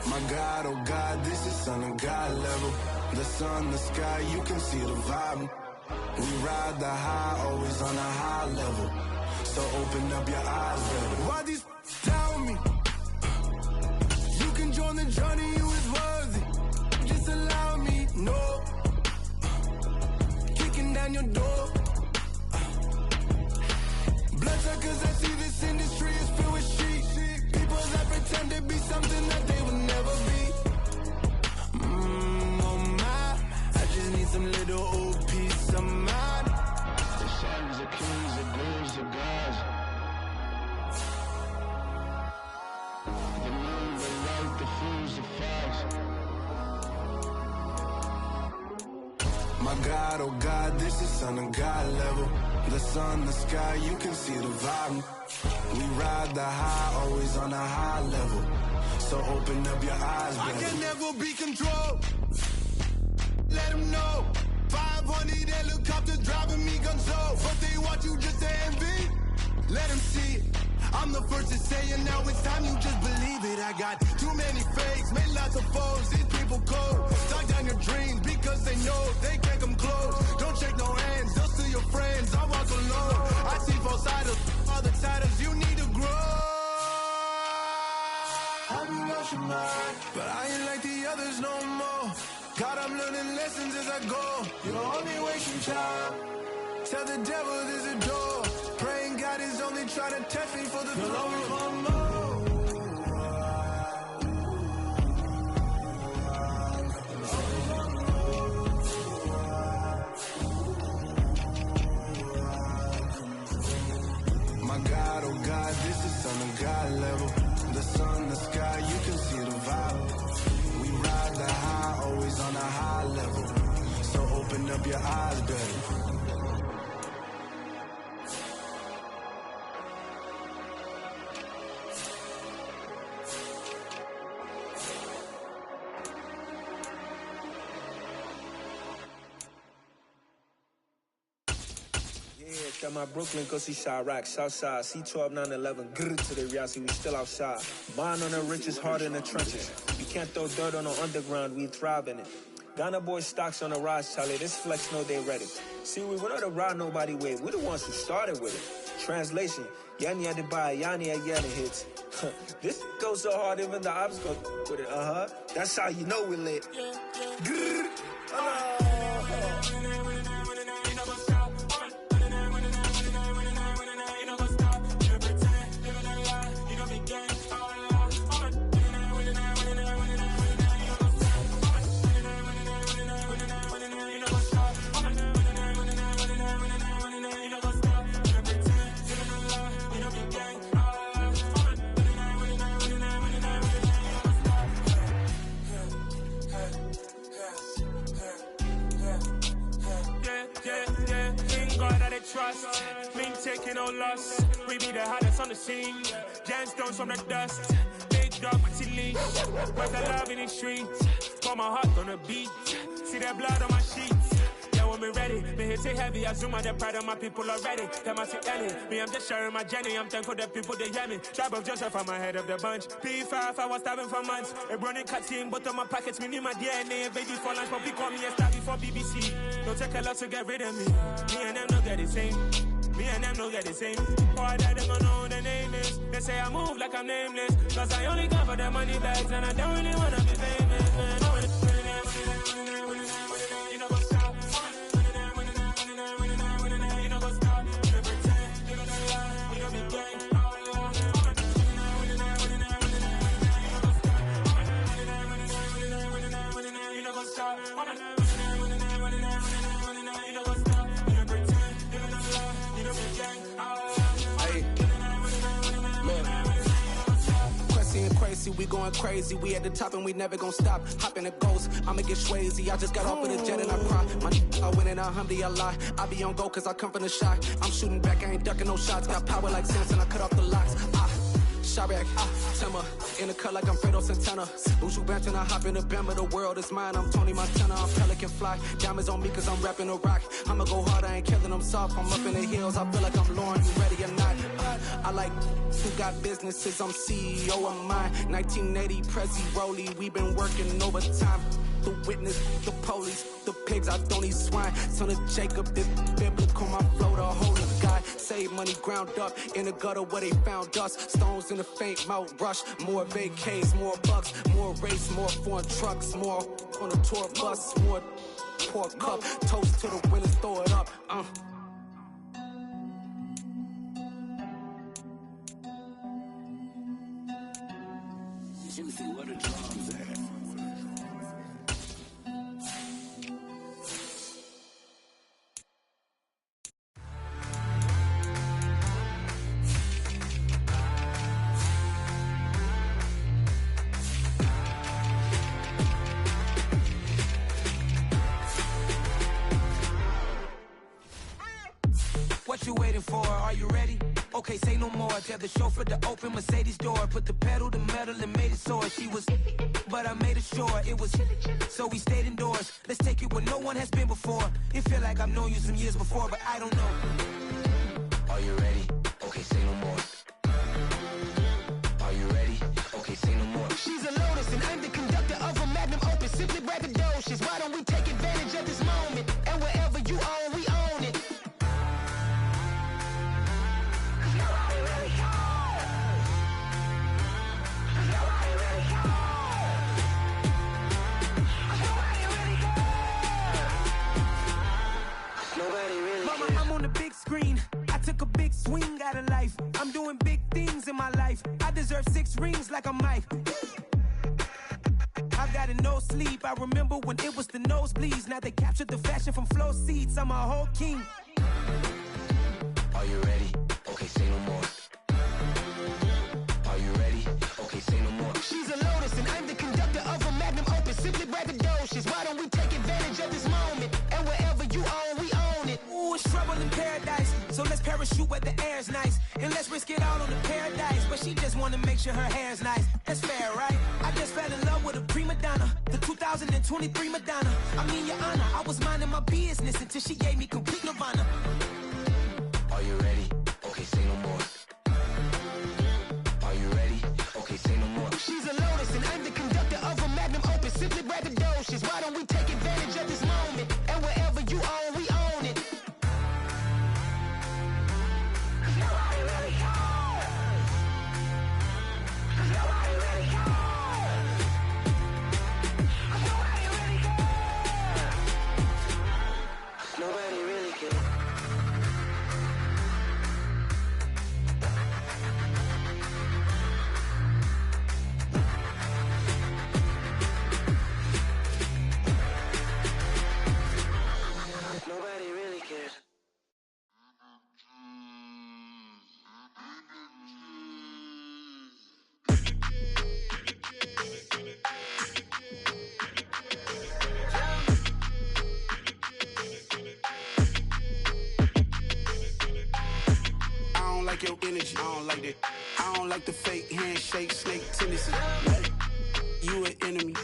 My God, oh God, this is son of God level. The sun, the sky, you can see the vibe. We ride the high, always on a high level. So open up your eyes, baby. Why these tell me? You can join the journey, you is worthy. Just allow me, no. Kicking down your door. Bloodsuckers, I see this industry is filled with sheep. People that pretend to be something that they would never be. Oh my, I just need some little old peace of mind. The sons of kings, the blues, the gods. The moon, the light, the fools, the facts. My God, oh God, this is son of God level. The sun, the sky, you can see the vibe. We ride the high, always on a high level. So open up your eyes, baby. I can never be controlled. Let them know. 500 helicopters driving me gonzo. But they want you just to envy. Let them see it. I'm the first to say it, now it's time you just believe it. I got too many fakes, made lots of foes. These people cold. Talk down your dreams because they know they can't come close. Don't shake no hands, they'll steal your friends. I walk alone. I see both sides, other titles, you need to grow. I've been lost your mind, but I ain't like the others no more. God, I'm learning lessons as I go. You're only wasting time. Tell the devil there's a door. Praying God is only trying to test me for the glory. My God, oh God, this is son of God level. The sun, the sky, you can see the vibe. We ride the high, always on a high level. So open up your eyes, baby. Got my Brooklyn, go see Chirac, Southside, C12, 911, grrr to the Riasi, we still outside. Bond on the richest, hard in the trenches. You can't throw dirt on the underground, we thrive in it. Ghana boys stocks on the rise, Charlie, this flex know they ready. See, we went on to ride nobody with, we the ones who started with it. Translation, Yanni had to buy, Yanni had Yanni hits. This goes so hard, even the ops go with it, That's how you know we lit. Grrr, trust, me taking no loss. We be the hottest on the scene. Gemstones from the dust. Big dog, Matty Leash. Where's the love in the streets? Got my heart on the beat. See that blood on my sheets. Yeah, when we ready, me hit it heavy. I zoom out the pride of my people already. Them I see Ellie. Me, I'm just sharing my journey. I'm thankful the people they hear me. Tribe of Joseph, I'm ahead of the bunch. P5, I was starving for months. A running cut team, but on my pockets, me need my DNA. Baby for lunch, but call me a star before BBC. Don't take a lot to get rid of me. Me and them don't get the same. Me and them don't get the same. All that them don't know the name is. They say I move like I'm nameless. Cause I only cover the money bags and I don't really wanna be famous, man. You know what's up? You know what's up? You pretend, you don't lie, you don't be gang. You know what's up? Crazy, we going crazy. We at the top and we never gonna stop. Hop in the ghost, I'ma get swayzy. I just got off of the jet and I cry. I win and I humbly I lie. I be on go cause I come from the shot. I'm shooting back, I ain't ducking no shots. Got power like Samson, I cut off the locks. Chirac, Timmer, in the cut like I'm Fredo Santana. Buju Banton, I hop in the Bama, the world is mine. I'm Tony Montana, I'm Pelican Fly. Diamonds on me cause I'm rapping a rock. I'ma go hard, I ain't killing them soft. I'm up in the hills, I feel like I'm Lauren, you ready or not? I like who got businesses, I'm CEO of mine. 1980, Prezi Rolly, we been working overtime. the witness, the police, the pigs, I don't eat swine. Son of Jacob, this biblical, my flow, the whole of God. Save money ground up in the gutter where they found us. Stones in the faint mouth rush. More vacays, more bucks, more race, more foreign trucks, more on a tour bus, more pork cup. Toast to the winners, throw it up. Juicy, where the drums at? What you waiting for? Are you ready? Okay, say no more. Tell the chauffeur to open Mercedes door. Put the pedal to metal and made it soar. She was, but I made it sure it was. So we stayed indoors. Let's take it where no one has been before. It feel like I've known you some years before, but I don't know. Are you ready? Okay, say no more. Are you ready? Okay, say no more. She's a Lotus and I'm the conductor of a magnum opus. Simply braggadocious. Why don't we take advantage of this moment? And wherever you own, we own it. Mama, I'm on the big screen. I took a big swing out of life. I'm doing big things in my life. I deserve 6 rings like a Mike. I've got no sleep. I remember when it was the nosebleeds. Now they captured the fashion from flow seats. I'm a whole king. Are you ready? Okay, say no more. Are you ready? Okay, say no more. She's a Lotus and I'm the conductor of a magnum opus. Simply braggadocious. Why don't we take advantage of this moment? And wherever you own, we own it. Ooh, it's trouble in paradise. So let's parachute where the air's nice. And let's risk it all on the paradise. But she just wanna make sure her hair's nice. That's fair, right? I just fell in love with a prima donna. The 2023 Madonna. I mean, your honor, I was minding my business until she gave me complete nirvana. Are you ready? Okay, say no more. Are you ready? Okay, say no more. She's a Lotus and I'm the conductor of a magnum opus. Simply braggadocious. Why don't we take advantage of this moment? And wherever you own, we own it. Nobody really cares. Nobody really cares. I don't like your energy. I don't like that. I don't like the fake handshake, snake tendency. You an enemy.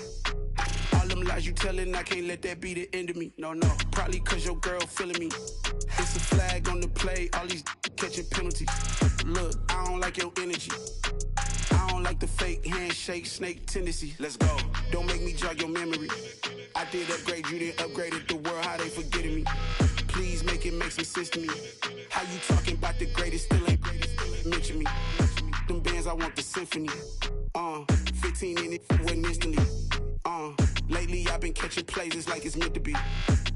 All them lies you telling, I can't let that be the end of me. No, no. Probably cause your girl feeling me. It's a flag on the play, all these catching penalties. Look, I don't like your energy. I don't like the fake handshake, snake tendency. Let's go. Don't make me jog your memory. I did upgrade, you didn't upgrade it. The world, how they forgetting me. Please make it make some sense to me. How you talking about the greatest, still ain't greatest, still ain't mention me. Them bands, I want the symphony. 15 in it, wasn't instantly. Lately I've been catching plays, it's like it's meant to be.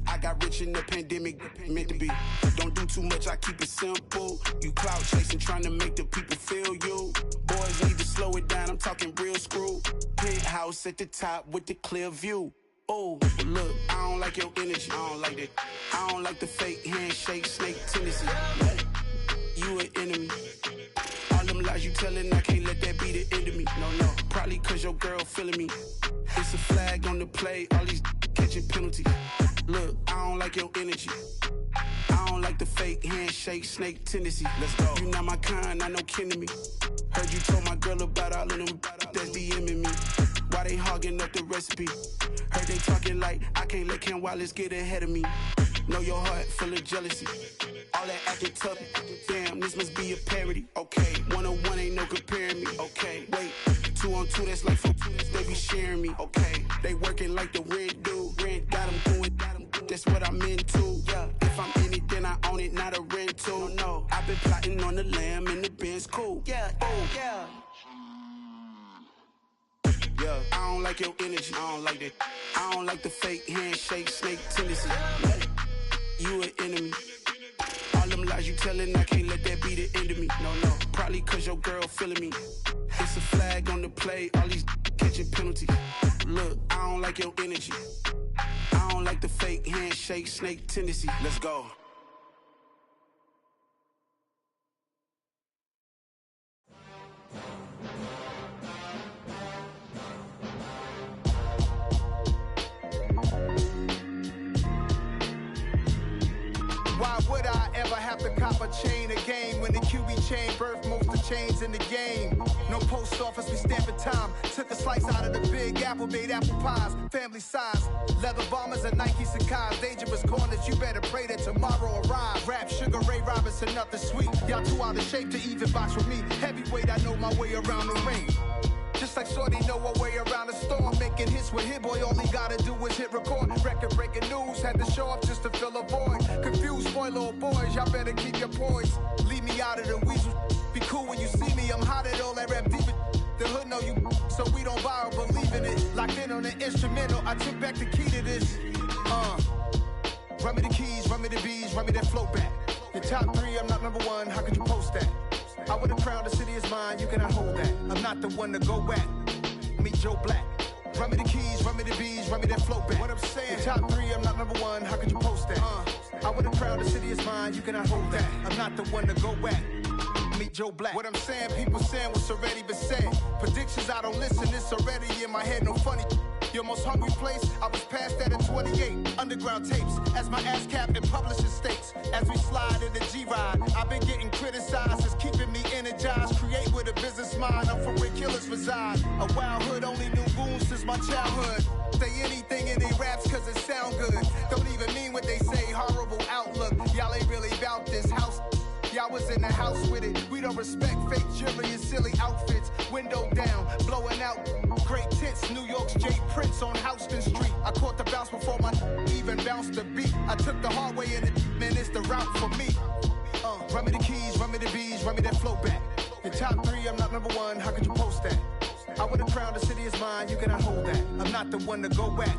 I got rich in the pandemic, meant to be. Don't do too much, I keep it simple. You clout chasing, trying to make the people feel you. Boys need to slow it down, I'm talking real screw. Penthouse at the top with the clear view. Oh, look, I don't like your energy, I don't like that. I don't like the fake handshake, snake tendency. You an enemy. All them lies you telling, I can't let that be the end of me. No, no, probably cause your girl feeling me. It's a flag on the play, all these catching penalties. Look, I don't like your energy. I don't like the fake handshake, snake tendency. Let's go. You not my kind, not no kin to me. Heard you told my girl about all of them that's DMing me. Why they hogging up the recipe? Heard they talking like I can't let Ken Wallace get ahead of me. Know your heart full of jealousy. All that acting tough, damn, this must be a parody. Okay, 101 ain't no comparing me. Okay, wait, 2 on 2, that's like 4, they be sharing me. Okay, they working like the rent dude. Rent got them doing, that's what I'm into. Yeah, if I'm in it, then I own it, not a rental. No, I've been plotting on the lamb and the Benz cool. Yeah, yeah. Yeah, I don't like your energy, I don't like that. I don't like the fake handshake, snake tendency. You an enemy. All them lies you telling, I can't let that be the end of me. No, probably cause your girl feeling me. It's a flag on the play, all these catching penalties. Look, I don't like your energy. I don't like the fake handshake, snake tendency. Let's go. Why would I ever have to cop a chain again when the QB chain birthed most of chains in the game? No post office, we stamping time. Took a slice out of the big apple, made apple pies, family size. Leather bombers and Nike Sacai's. Dangerous corners, you better pray that tomorrow arrive. Rap, Sugar Ray Robinson, nothing sweet. Y'all too out of shape to even box with me. Heavyweight, I know my way around the ring. Just like Shorty know her way around the storm. Making hits with Hit Boy, all he gotta do is hit record. Record breaking news, had to show up just to fill a void. Confused, spoiled little boys, y'all better keep your poise. Leave me out of the weasel. Be cool when you see me, I'm hot at all that rap deep. The hood know you, so we don't borrow, believe in it. Locked in on the instrumental, I took back the key to this. Run me the keys, run me the bees, run me that flow back. Your top 3, I'm not number 1, how could you post that? I would've crowned the city is mine, you cannot hold that. I'm not the one to go back. Meet Joe Black. Run me the keys, run me the bees, run me that flow back. What I'm saying, top 3, I'm not number 1, how could you post that? I would've crowned the city is mine, you cannot hold that. I'm not the one to go back. Meet Joe Black. What I'm saying, people saying what's already been said. Predictions, I don't listen, it's already in my head, no funny. Your most hungry place, I was past that at 28. Underground tapes, as my ass cap in publishing states. As we slide in the G-Ride, I've been getting criticized, it's keeping me energized. Create with a business mind, I'm from where killers reside. A wild hood, only knew goons since my childhood. Say anything in their raps cause it sound good. Don't even mean what they say, horrible outlook. Y'all ain't really about this house. Y'all was in the house with it. We don't respect fake jewelry and silly outfits. Window down, blowing out. Great tits, New York's J. Prince on Houston Street. I caught the bounce before my even bounced the beat. I took the hard way in it, man, it's the route for me. Run me the keys, run me the bees, run me that flow back. Your top 3, I'm not number 1, how could you post that? I would've crowned the city is mine, you cannot hold that. I'm not the one to go back.